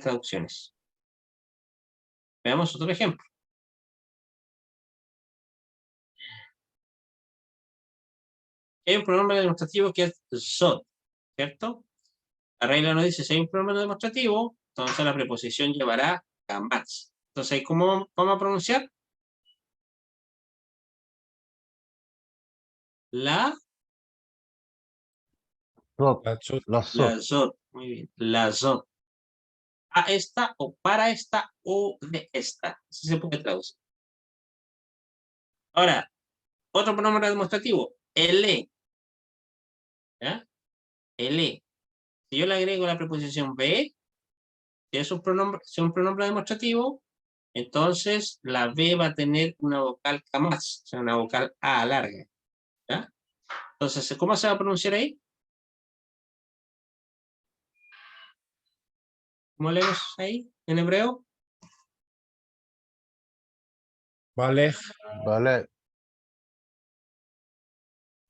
traducciones. Veamos otro ejemplo. Hay un pronombre demostrativo que es zot, ¿cierto? La regla nos dice si hay un pronombre demostrativo, entonces la preposición llevará kamatz. Entonces, ¿cómo vamos a pronunciar? La Zot, La zut. la zot. zot. Muy bien. La zot. A esta o para esta o de esta. Así se puede traducir. Ahora, otro pronombre demostrativo, ele. ¿Ya? Ele. Si yo le agrego la preposición be, si es un pronombre demostrativo, entonces la B va a tener una vocal kamatz, o sea, una vocal A larga. ¿Ya? Entonces, ¿cómo se va a pronunciar ahí? ¿Cómo leemos ahí en hebreo? Vale. Vale.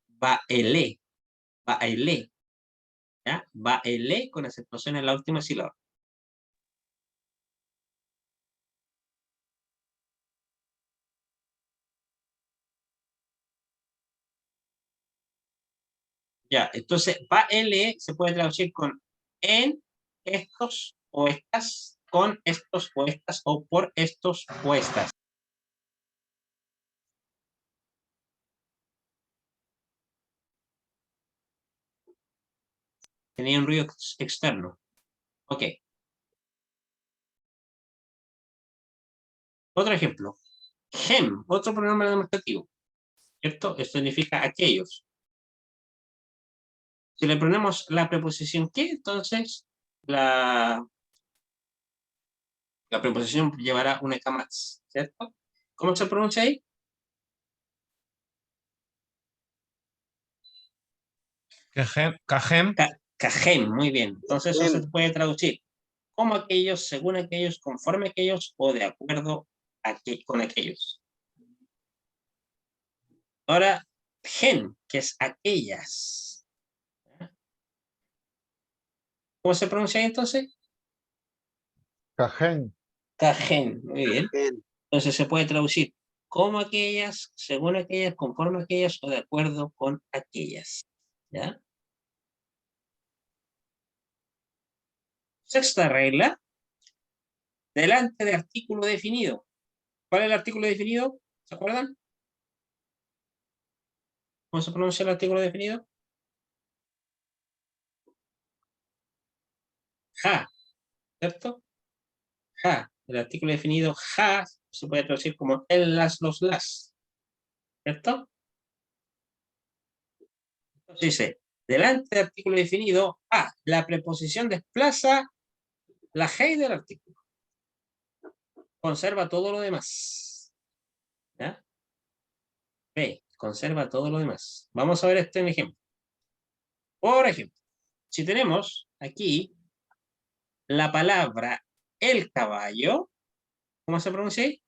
Baele. Baele. ¿Ya? Baele con acentuación en la última sílaba. Ya, entonces baele se puede traducir con en estos o estas, con estos o estas, o por estos o estas. Tenía un ruido externo. Ok. Otro ejemplo. Hem, otro pronombre demostrativo. ¿Cierto? Esto significa aquellos. Si le ponemos la preposición que, entonces la preposición llevará una kamatz, ¿cierto? ¿Cómo se pronuncia ahí? Kajem. Kajem, muy bien. Entonces eso se puede traducir como aquellos, según aquellos, conforme aquellos o de acuerdo con aquellos. Ahora, gen, que es aquellas. ¿Cómo se pronuncia ahí entonces? Cajen. Kajen, muy bien. Bien. Entonces se puede traducir como aquellas, según aquellas, conforme aquellas o de acuerdo con aquellas. ¿Ya? Sexta regla, delante de artículo definido. ¿Cuál es el artículo definido? ¿Se acuerdan? ¿Cómo se pronuncia el artículo definido? Ja, ¿cierto? Ja. El artículo definido ja se puede traducir como el, las, los, las. ¿Cierto? Entonces dice, delante del artículo definido, A, la preposición desplaza la G del artículo. Conserva todo lo demás. ¿Ya? B, conserva todo lo demás. Vamos a ver este en ejemplo. Por ejemplo, si tenemos aquí la palabra el caballo, ¿cómo se pronuncia ahí?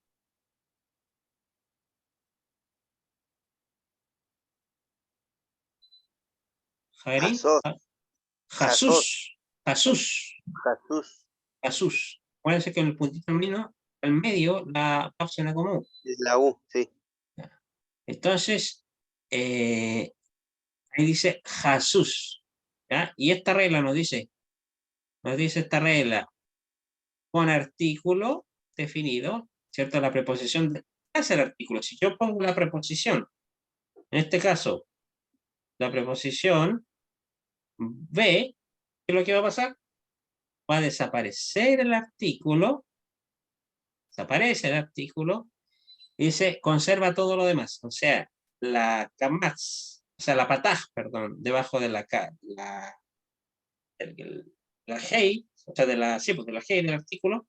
Javier, Jesús, Jesús, Jesús, Jesús, Jesús. Acuérdense que en el puntito al medio la pausa en la común. es la U, sí. Entonces, ahí dice Jesús. ¿Ya? Y esta regla nos dice esta regla con artículo definido, ¿cierto? La preposición hace el artículo. Si yo pongo la preposición, en este caso, la preposición B, ¿qué es lo que va a pasar? Va a desaparecer el artículo, desaparece el artículo, y dice, conserva todo lo demás. O sea, la camas, o sea, la pataj, perdón, debajo de la hey, o sea, sí, porque la hey del artículo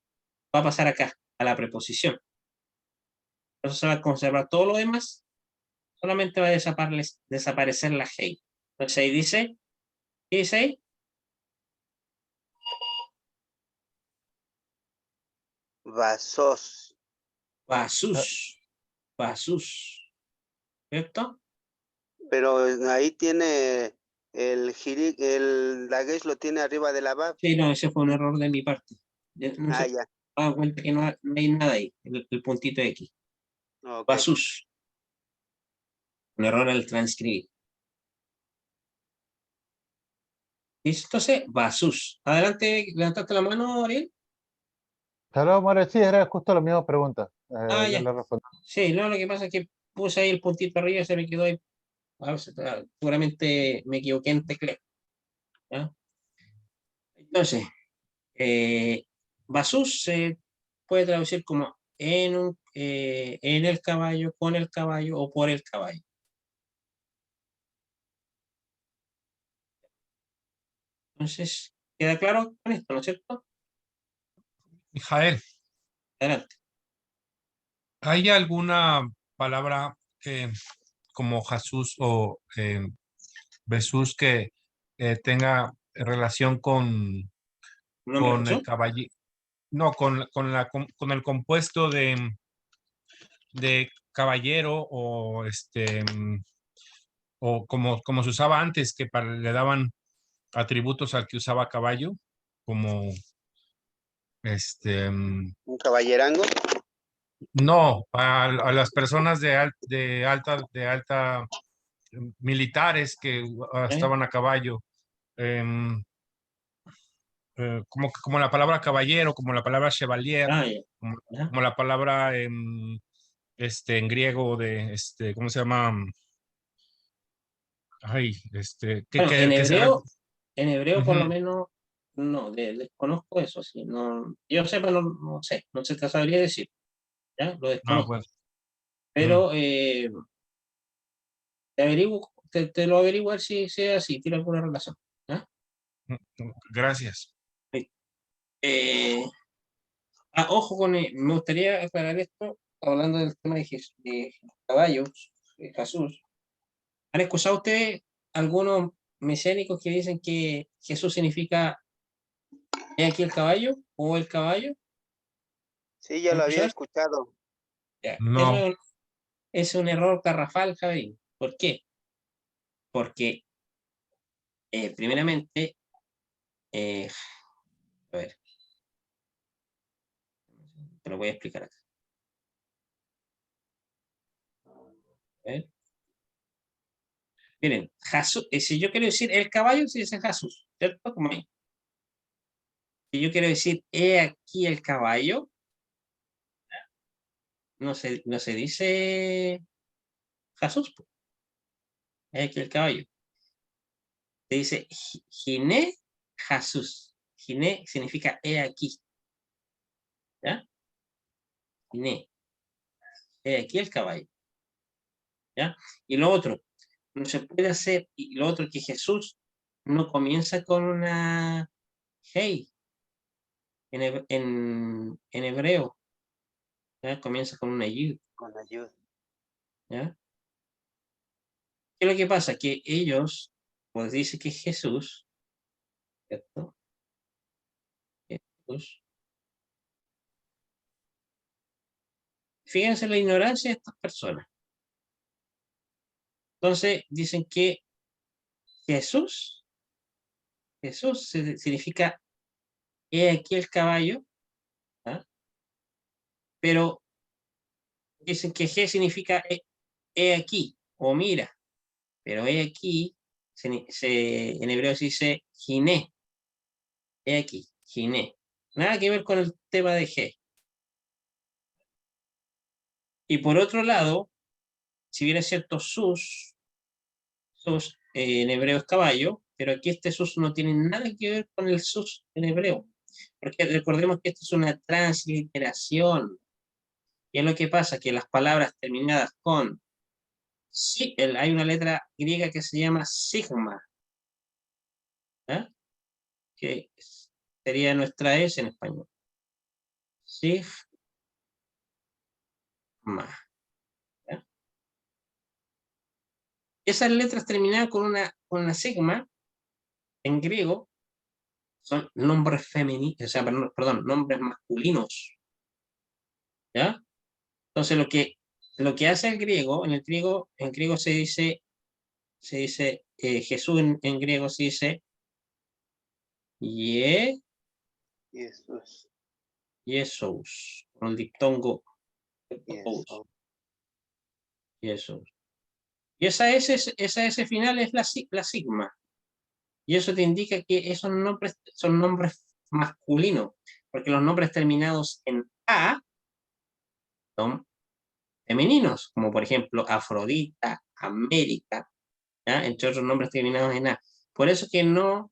va a pasar acá, a la preposición. Entonces se va a conservar todo lo demás, solamente va a desaparecer la hey. Entonces ahí dice, ¿qué dice ahí? Vasos. Vasus, vasus, ¿cierto? Pero ahí tiene el dagesh lo tiene arriba de la Bab. Sí, no, ese fue un error de mi parte. No Ah, se ya. da cuenta que no hay nada ahí, el puntito X. Ok. Vasus. Un error al transcribir. Listo, entonces, Vasus. Adelante, levantaste la mano, Ariel. Saludos, More. Sí, era justo la misma pregunta. Ah, Yo ya. le respondí. Sí, no, lo que pasa es que puse ahí el puntito arriba y se me quedó ahí. Seguramente me equivoqué en tecleo. ¿Ya? Entonces, Vasus se puede traducir como en el caballo, con el caballo o por el caballo. Entonces, ¿queda claro con esto, no es cierto? Mijael, Adelante. ¿hay alguna palabra como Jesús o Jesús que tenga relación ¿Un nombre con el Jesús? caballo? No, con el compuesto de caballero o o como se usaba antes, que le daban atributos al que usaba caballo, como Un caballerango. no, a las personas de alta militares que ¿Eh? estaban a caballo, em, como la palabra caballero, como la palabra chevalier, Ah, ya. como, ¿Ya? como la palabra en griego ¿cómo se llama? Ay, Bueno, en hebreo por lo Ujú. menos no, desconozco eso, sí, no, yo sepa, no sé, no se te sabría decir, ¿ya? Lo Ah, desconozco, bueno. Mm, pero te lo averiguo a ver si es así, tiene alguna relación, ¿ya? Gracias. Sí. Eh, ojo me gustaría aclarar esto, hablando del tema de caballos, de Jesús. ¿Han escuchado ustedes algunos mesiánicos que dicen que Jesús significa ¿he aquí el caballo o el caballo? Sí, ya ¿Han lo había escuchado? escuchado. Ya, No, es un error garrafal, Javier. ¿Por qué? Porque, primeramente, a ver, te lo voy a explicar acá. A ver. Miren, Jesús, si yo quiero decir el caballo, se dice Jesús, ¿cierto? Como ahí. Si yo quiero decir he aquí el caballo, no se dice Jesús, po. he aquí el caballo. Se dice Gine Jesús. Gine significa he aquí. ¿Ya? Gine. He aquí el caballo. ¿Ya? Y lo otro, no se puede hacer, y lo otro que Jesús no comienza con una hey en hebreo. ¿Ya? Comienza con una yud. Con ayuda. ¿Ya? ¿Qué es lo que pasa? Que ellos, pues dice que Jesús, ¿cierto? Jesús. Fíjense la ignorancia de estas personas. Entonces dicen que Jesús significa he aquí el caballo, ¿ah? Pero dicen que G significa he aquí o mira, pero he aquí en hebreo se dice giné, he aquí, giné. Nada que ver con el tema de G. Y por otro lado, si bien es cierto sus en hebreo es caballo, pero aquí este sus no tiene nada que ver con el sus en hebreo. Porque recordemos que esto es una transliteración. ¿Qué es lo que pasa? Que las palabras terminadas con sí, hay una letra griega que se llama sigma, ¿eh? Que sería nuestra S en español. Sigma. ¿Ya? Esas letras terminadas con una sigma en griego son nombres femeninos, o sea, perdón, nombres masculinos. ¿Ya? Entonces lo que hace el griego, en griego se dice Jesús en griego se dice Jesús. Jesús, con el diptongo Jesús. Jesús. Y esa S final es la sigma. Y eso te indica que esos nombres son nombres masculinos, porque los nombres terminados en A son femeninos, como por ejemplo Afrodita, América, ¿ya? Entre otros nombres terminados en A. Por eso que no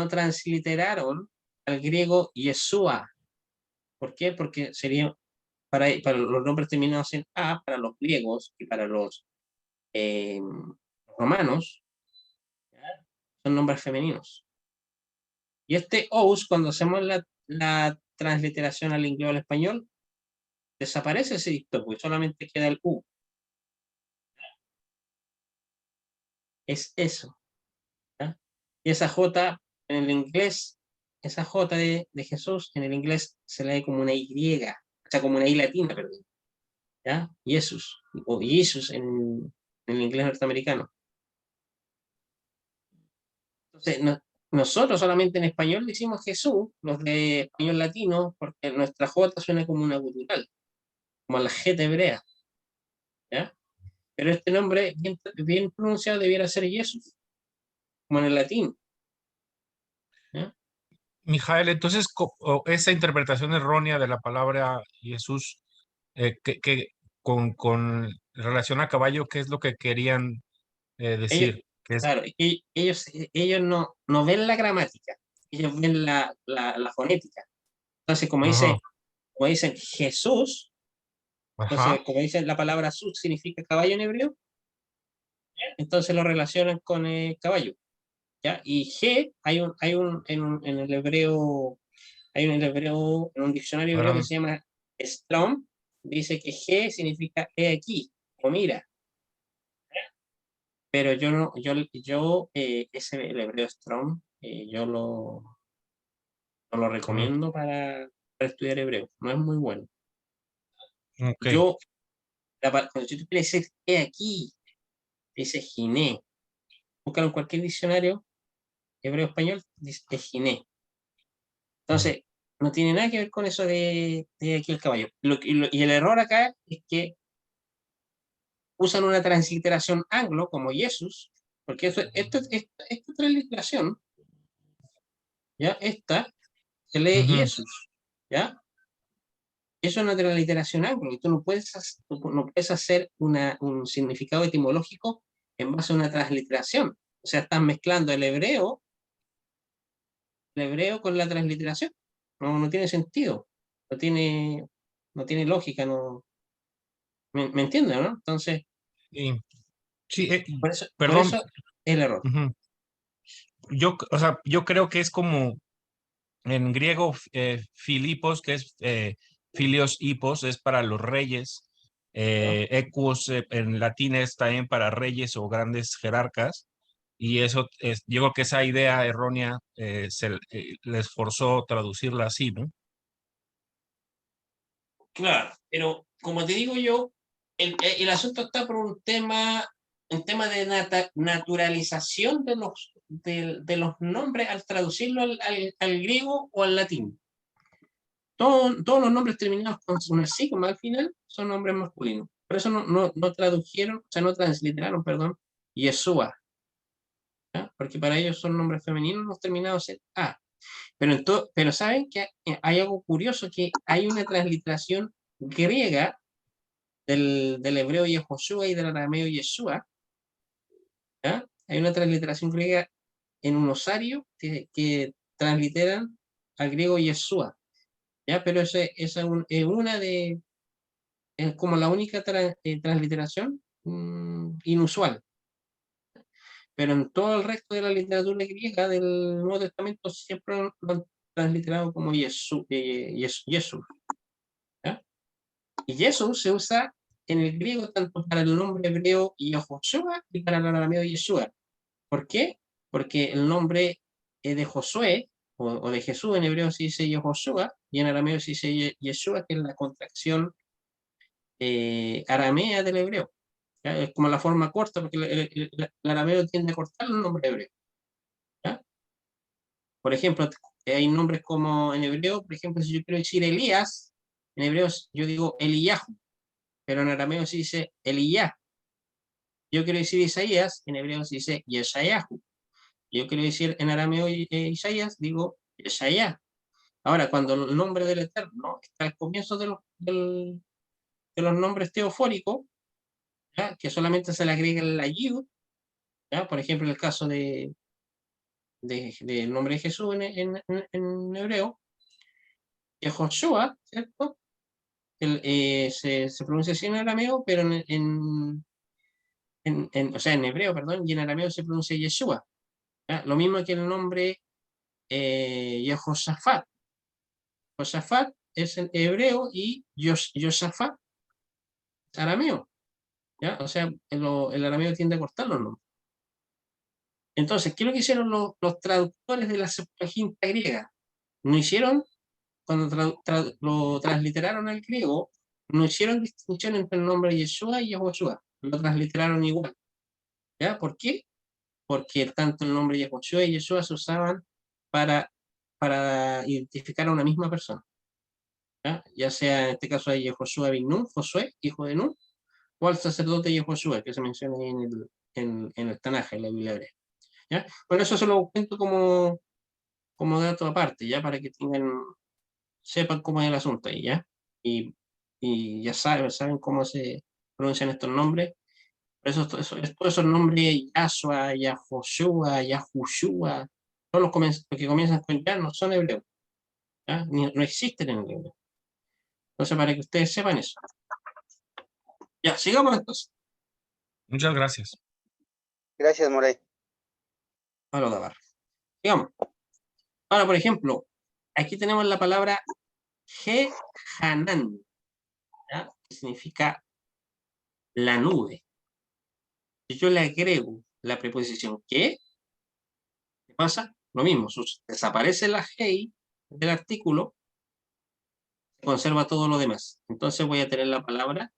transliteraron al griego Yeshua. ¿Por qué? Porque sería para los nombres terminados en A, para los griegos y para los romanos, ¿ya? Son nombres femeninos. Y este ous, cuando hacemos la transliteración al inglés o al español, desaparece ese dicto, porque solamente queda el U. Es eso. ¿Ya? Y esa J en el inglés, esa J de Jesús en el inglés se lee como una Y, o sea, como una I latina, perdón. ¿Ya? Jesús, o Jesus en el inglés norteamericano. Entonces, nosotros solamente en español decimos Jesús, los de español latino, porque nuestra J suena como una gutural, como la G hebrea. ¿Ya? Pero este nombre bien pronunciado debiera ser Jesús, como en el latín. ¿Ya? Mijael, entonces esa interpretación errónea de la palabra Jesús, que con relación a caballo, ¿qué es lo que querían Ellos, decir? Que es, claro, ellos no ven la gramática, ellos ven la fonética. Entonces, ajá, como dicen Jesús, entonces, ajá, como dicen la palabra sus significa caballo en hebreo, entonces lo relacionan con el caballo. ¿Ya? Y G, en el hebreo, en un diccionario hebreo que para- se llama Strong, dice que G significa he aquí, o mira. Pero yo no, el hebreo Strong, no lo mm, recomiendo para estudiar hebreo, no es muy bueno. ok, Yo, cuando tú quieres decir he aquí, dice giné, búscalo en cualquier diccionario hebreo-español, dice giné. Entonces, no tiene nada que ver con eso de aquí el caballo. Y el error acá es que usan una transliteración anglo como Jesús, porque esta transliteración, ¿ya? Esta se lee ujú, Jesús, ¿ya? Eso es una transliteración anglo, y tú no puedes hacer un significado etimológico en base a una transliteración. O sea, están mezclando el hebreo con la transliteración. No tiene sentido. No tiene lógica. No, ¿me entienden, no? Entonces, Y, sí, por eso perdón. el error. Ujú. O sea, yo creo que es como en griego, Filipos, que es filios hipos, es para los reyes. Equus en latín es también para reyes o grandes jerarcas. Y eso es, yo creo que esa idea errónea les forzó traducirla así, ¿no? Claro, pero como te digo yo, el asunto está por un tema de naturalización de los nombres al traducirlo al griego o al latín. Todos los nombres terminados con una sigma al final son nombres masculinos. Por eso no tradujeron, o sea, no transliteraron, perdón, Yeshua, ¿ya? Porque para ellos son nombres femeninos los terminados en A. Pero saben que hay algo curioso, que hay una transliteración griega del hebreo Yehoshua y del arameo Yeshua, ¿ya? Hay una transliteración griega en un osario que transliteran al griego Yeshua, ¿ya? Pero esa es como la única transliteración inusual. Pero en todo el resto de la literatura griega del Nuevo Testamento siempre lo han transliterado como Jesús. ¿Ya? Y Jesús se usa en el griego tanto para el nombre hebreo Yehoshua y para el arameo Yeshua. ¿Por qué? Porque el nombre de Josué o de Jesús en hebreo se dice Yehoshua y en arameo se dice Yeshua, que es la contracción aramea del hebreo. ¿Ya? Es como la forma corta, porque el arameo tiende a cortar el nombre hebreo. ¿Ya? Por ejemplo, hay nombres como en hebreo, por ejemplo, si yo quiero decir Elías, en hebreo yo digo Eliyahu, pero en arameo se dice Eliyah. Yo quiero decir Isaías, en hebreo se dice Yeshayahu. Yo quiero decir en arameo Isaías, digo Yeshayah. Ahora, cuando el nombre del Eterno está al comienzo de los nombres teofóricos, ¿ya? Que solamente se le agrega la yud, ¿ya? Por ejemplo, en el caso del nombre de Jesús en hebreo, Yehoshua, ¿cierto? Se pronuncia así en arameo, pero o sea, en hebreo, perdón, y en arameo se pronuncia Yeshua. ¿Ya? Lo mismo que el nombre Yehoshafat. Josafat es en hebreo y Yosafat es arameo. ¿Ya? O sea, el arameo tiende a cortar los nombres. Entonces, ¿qué es lo que hicieron los traductores de la Septuaginta griega? No hicieron, cuando lo transliteraron al griego, no hicieron distinción entre el nombre Yeshua y Yehoshua. Lo transliteraron igual. ¿Ya? ¿Por qué? Porque tanto el nombre Yehoshua y Yeshua se usaban para identificar a una misma persona. Ya sea en este caso de Yehoshua bin Nun, Josué, hijo de Nun, o al sacerdote Yehoshua, que se menciona ahí en el Tanaj, en la Biblia hebrea. ¿Ya? Bueno, eso se lo cuento como dato aparte, ya para que sepan cómo es el asunto ahí, ¿ya? Y ya saben cómo se pronuncian estos nombres. Por eso, todos esos nombres, Yahshua, Yahoshua, Yahushua, todos los que comienzan con Ya no son hebreos, ¿ya? No existen en el hebreo. Entonces, para que ustedes sepan eso. Ya, sigamos entonces. Muchas gracias. Gracias, Moray. A lo de abajo. Sigamos. Ahora, por ejemplo, aquí tenemos la palabra Hanan, que significa la nube. Si yo le agrego la preposición que, ¿qué pasa? Lo mismo, desaparece la hei del artículo, se conserva todo lo demás. Entonces voy a tener la palabra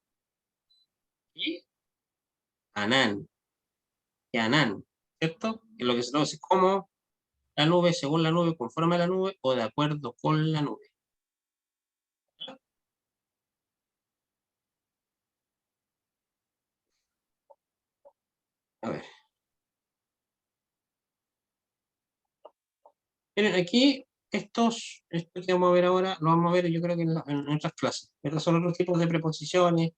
Hanan, Hanan, ¿cierto? Es lo que se conoce como la nube, según la nube, conforme a la nube o de acuerdo con la nube. A ver. Miren, aquí esto que vamos a ver ahora, lo vamos a ver yo creo que en otras clases. Estos son otros tipos de preposiciones,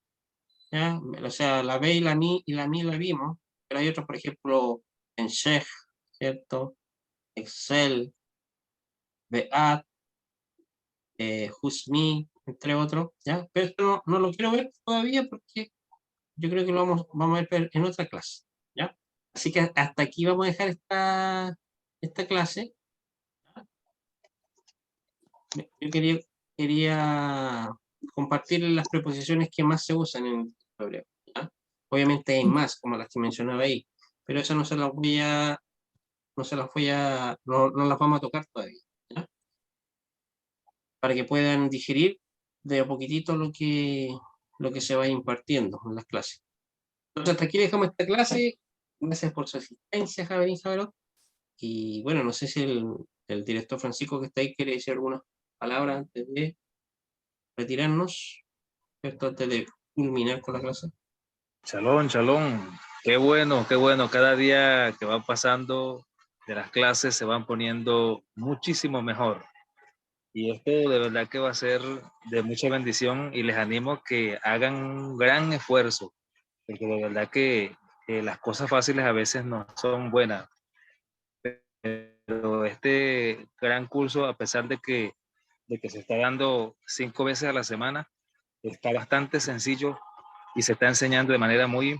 ¿ya? O sea, la ve y la mi la vimos. pero hay otros, por ejemplo, en Sheikh, ¿cierto? Excel, Beat, Who's Me, entre otros, ¿ya? Pero esto no lo quiero ver todavía porque yo creo que lo vamos a ver en otra clase, ¿ya? Así que hasta aquí vamos a dejar esta clase. Yo quería compartir las preposiciones que más se usan en el hebreo, ¿ya? Obviamente hay más, como las que mencionaba ahí, pero esas no las vamos a tocar todavía, ¿ya? Para que puedan digerir de a poquitito lo que se va impartiendo en las clases. Entonces, hasta aquí dejamos esta clase. Gracias por su asistencia, Javerín Javerón. Y bueno, no sé si el director Francisco que está ahí quiere decir algunas palabras antes de retirarnos, ¿cierto? Antes de culminar con la clase. Shalom, shalom. Qué bueno, qué bueno. Cada día que va pasando de las clases se van poniendo muchísimo mejor. Y esto de verdad que va a ser de mucha bendición y les animo que hagan un gran esfuerzo, porque de verdad que las cosas fáciles a veces no son buenas. Pero este gran curso, a pesar de que se está dando 5 veces a la semana, está bastante sencillo y se está enseñando de manera muy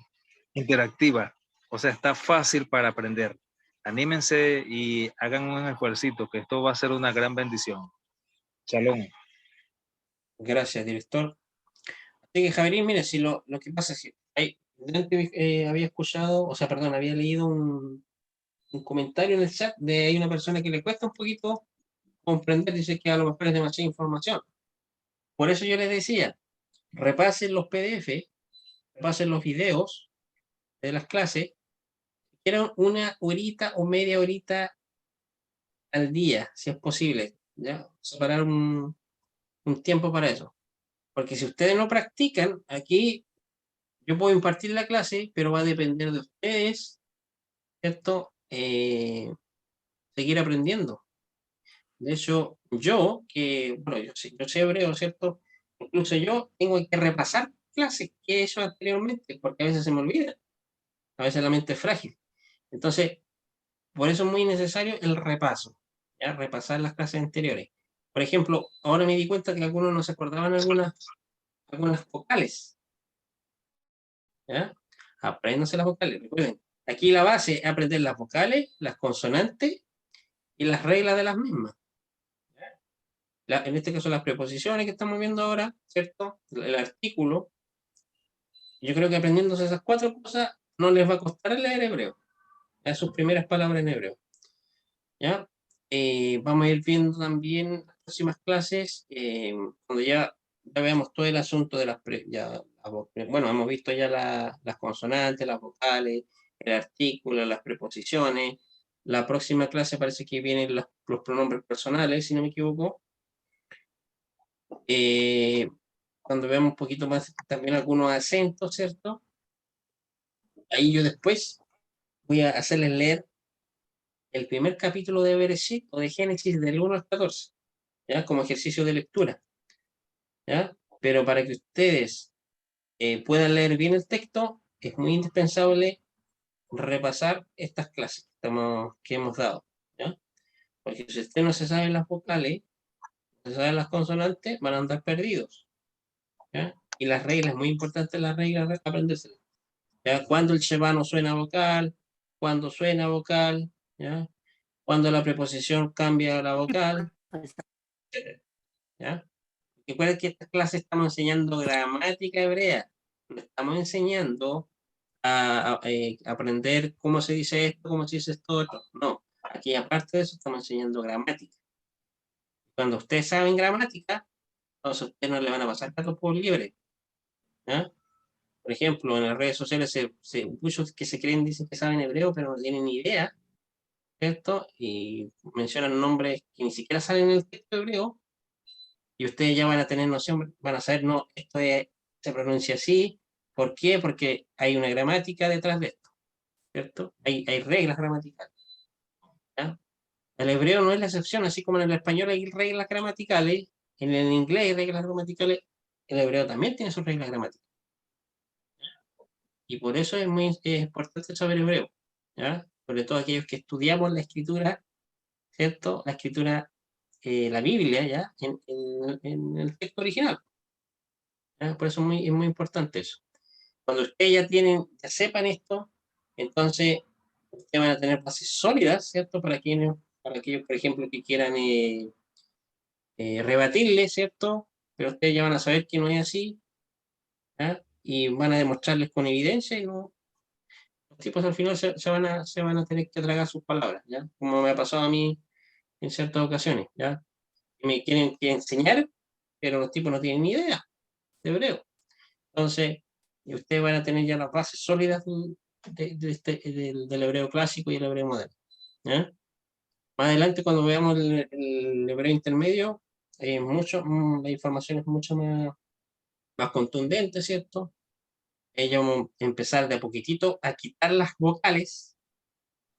interactiva. O sea, está fácil para aprender. Anímense y hagan un esfuercito, que esto va a ser una gran bendición. Shalom. Gracias, director. Así que, Javerín, mire, si lo que pasa es que había escuchado, o sea, perdón, había leído un comentario en el chat de hay una persona que le cuesta un poquito comprender, dice que a lo mejor es demasiada información. Por eso yo les decía, repasen los PDF, repasen los videos de las clases, quieran una horita o media horita al día, si es posible, ¿ya? Separar un tiempo para eso. Porque si ustedes no practican, aquí yo puedo impartir la clase, pero va a depender de ustedes, ¿cierto? Seguir aprendiendo. De hecho, bueno, yo sé hebreo, ¿cierto? Incluso yo tengo que repasar clases que he hecho anteriormente, porque a veces se me olvida, a veces la mente es frágil. Entonces, por eso es muy necesario el repaso, ¿ya? Repasar las clases anteriores. Por ejemplo, ahora me di cuenta que algunos no se acordaban algunas vocales, ¿ya? Apréndanse las vocales, recuerden. Aquí la base es aprender las vocales, las consonantes y las reglas de las mismas. En este caso las preposiciones que estamos viendo ahora, ¿cierto? El artículo. Yo creo que aprendiéndose esas 4 cosas no les va a costar leer hebreo. Es sus primeras palabras en hebreo. ¿Ya? Vamos a ir viendo también las próximas clases, cuando ya veamos todo el asunto de bueno, hemos visto ya las consonantes, las vocales, el artículo, las preposiciones. La próxima clase parece que vienen los pronombres personales, si no me equivoco. Cuando veamos un poquito más también algunos acentos, ¿cierto? Ahí yo después voy a hacerles leer el primer capítulo de Bereshit o de Génesis del 1 al 14, ¿ya? Como ejercicio de lectura, ¿ya? Pero para que ustedes puedan leer bien el texto, es muy indispensable repasar estas clases que hemos dado, ¿ya? Porque si ustedes no se saben las vocales, no se saben las consonantes, van a andar perdidos, ¿ya? Y las reglas, muy importante las reglas, aprendérselas. ¿Ya? Cuando el Sheba no suena vocal, cuando suena vocal, ¿ya? Cuando la preposición cambia la vocal, ¿ya? Recuerda que esta clase estamos enseñando gramática hebrea, no estamos enseñando a aprender cómo se dice esto, cómo se dice esto otro. No, aquí aparte de eso estamos enseñando gramática. Cuando ustedes saben gramática, entonces a ustedes no le van a pasar datos por libre, ¿ya? Por ejemplo, en las redes sociales muchos que se creen dicen que saben hebreo, pero no tienen ni idea, ¿cierto? Y mencionan nombres que ni siquiera salen en el texto hebreo, y ustedes ya van a tener noción, van a saber, no, se pronuncia así. ¿Por qué? Porque hay una gramática detrás de esto, ¿cierto? Hay reglas gramaticales, ¿ya? El hebreo no es la excepción, así como en el español hay reglas gramaticales, en el inglés hay reglas gramaticales, el hebreo también tiene sus reglas gramaticales. Y por eso es muy importante saber hebreo, ¿ya? Sobre todo aquellos que estudiamos la escritura, ¿cierto? La escritura, la Biblia, ¿ya? En el texto original. ¿Ya? Por eso es muy importante eso. Cuando ustedes ya sepan esto, entonces ustedes van a tener bases sólidas, ¿cierto? Para aquellos, por ejemplo, que quieran rebatirle, ¿cierto? Pero ustedes ya van a saber que no es así, ¿ya? Y van a demostrarles con evidencia y no, los tipos al final se van a tener que tragar sus palabras, ¿ya? Como me ha pasado a mí en ciertas ocasiones, ¿ya? Y me quieren que enseñar, pero los tipos no tienen ni idea de hebreo. Entonces, y ustedes van a tener ya las bases sólidas del hebreo clásico y el hebreo moderno, ¿ya? Más adelante, cuando veamos el hebreo intermedio, la información es mucho más contundente, ¿cierto? Vamos a empezar de a poquitito a quitar las vocales,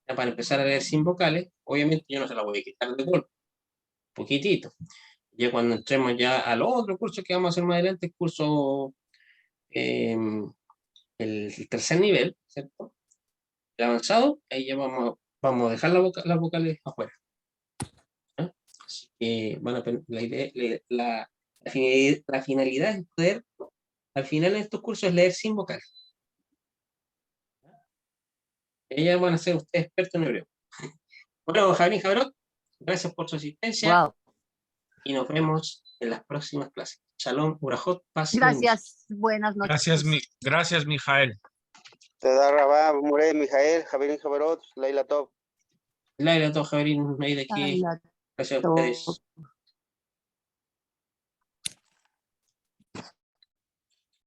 ya para empezar a leer sin vocales. Obviamente yo no se las voy a quitar de golpe, poquitito. Ya cuando entremos ya al otro curso que vamos a hacer más adelante, el curso, el tercer nivel, ¿cierto? El avanzado, ahí ya vamos a dejar las vocales afuera. ¿Ya? Así que, bueno, la idea, la finalidad es poder, al final de estos cursos, es leer sin vocales. Ya van a ser ustedes expertos en hebreo. Bueno, Javier Jabrot, gracias por su asistencia. Wow. Y nos vemos en las próximas clases. Shalom, Urajot, paz. y bendición. Gracias. Buenas noches. Gracias, Mijael. Todá Rabá, Mure, Mijael, Javier Javerot, Leila Tov. Laila, todo Javier, no hay de qué. Ay, la Gracias a ustedes.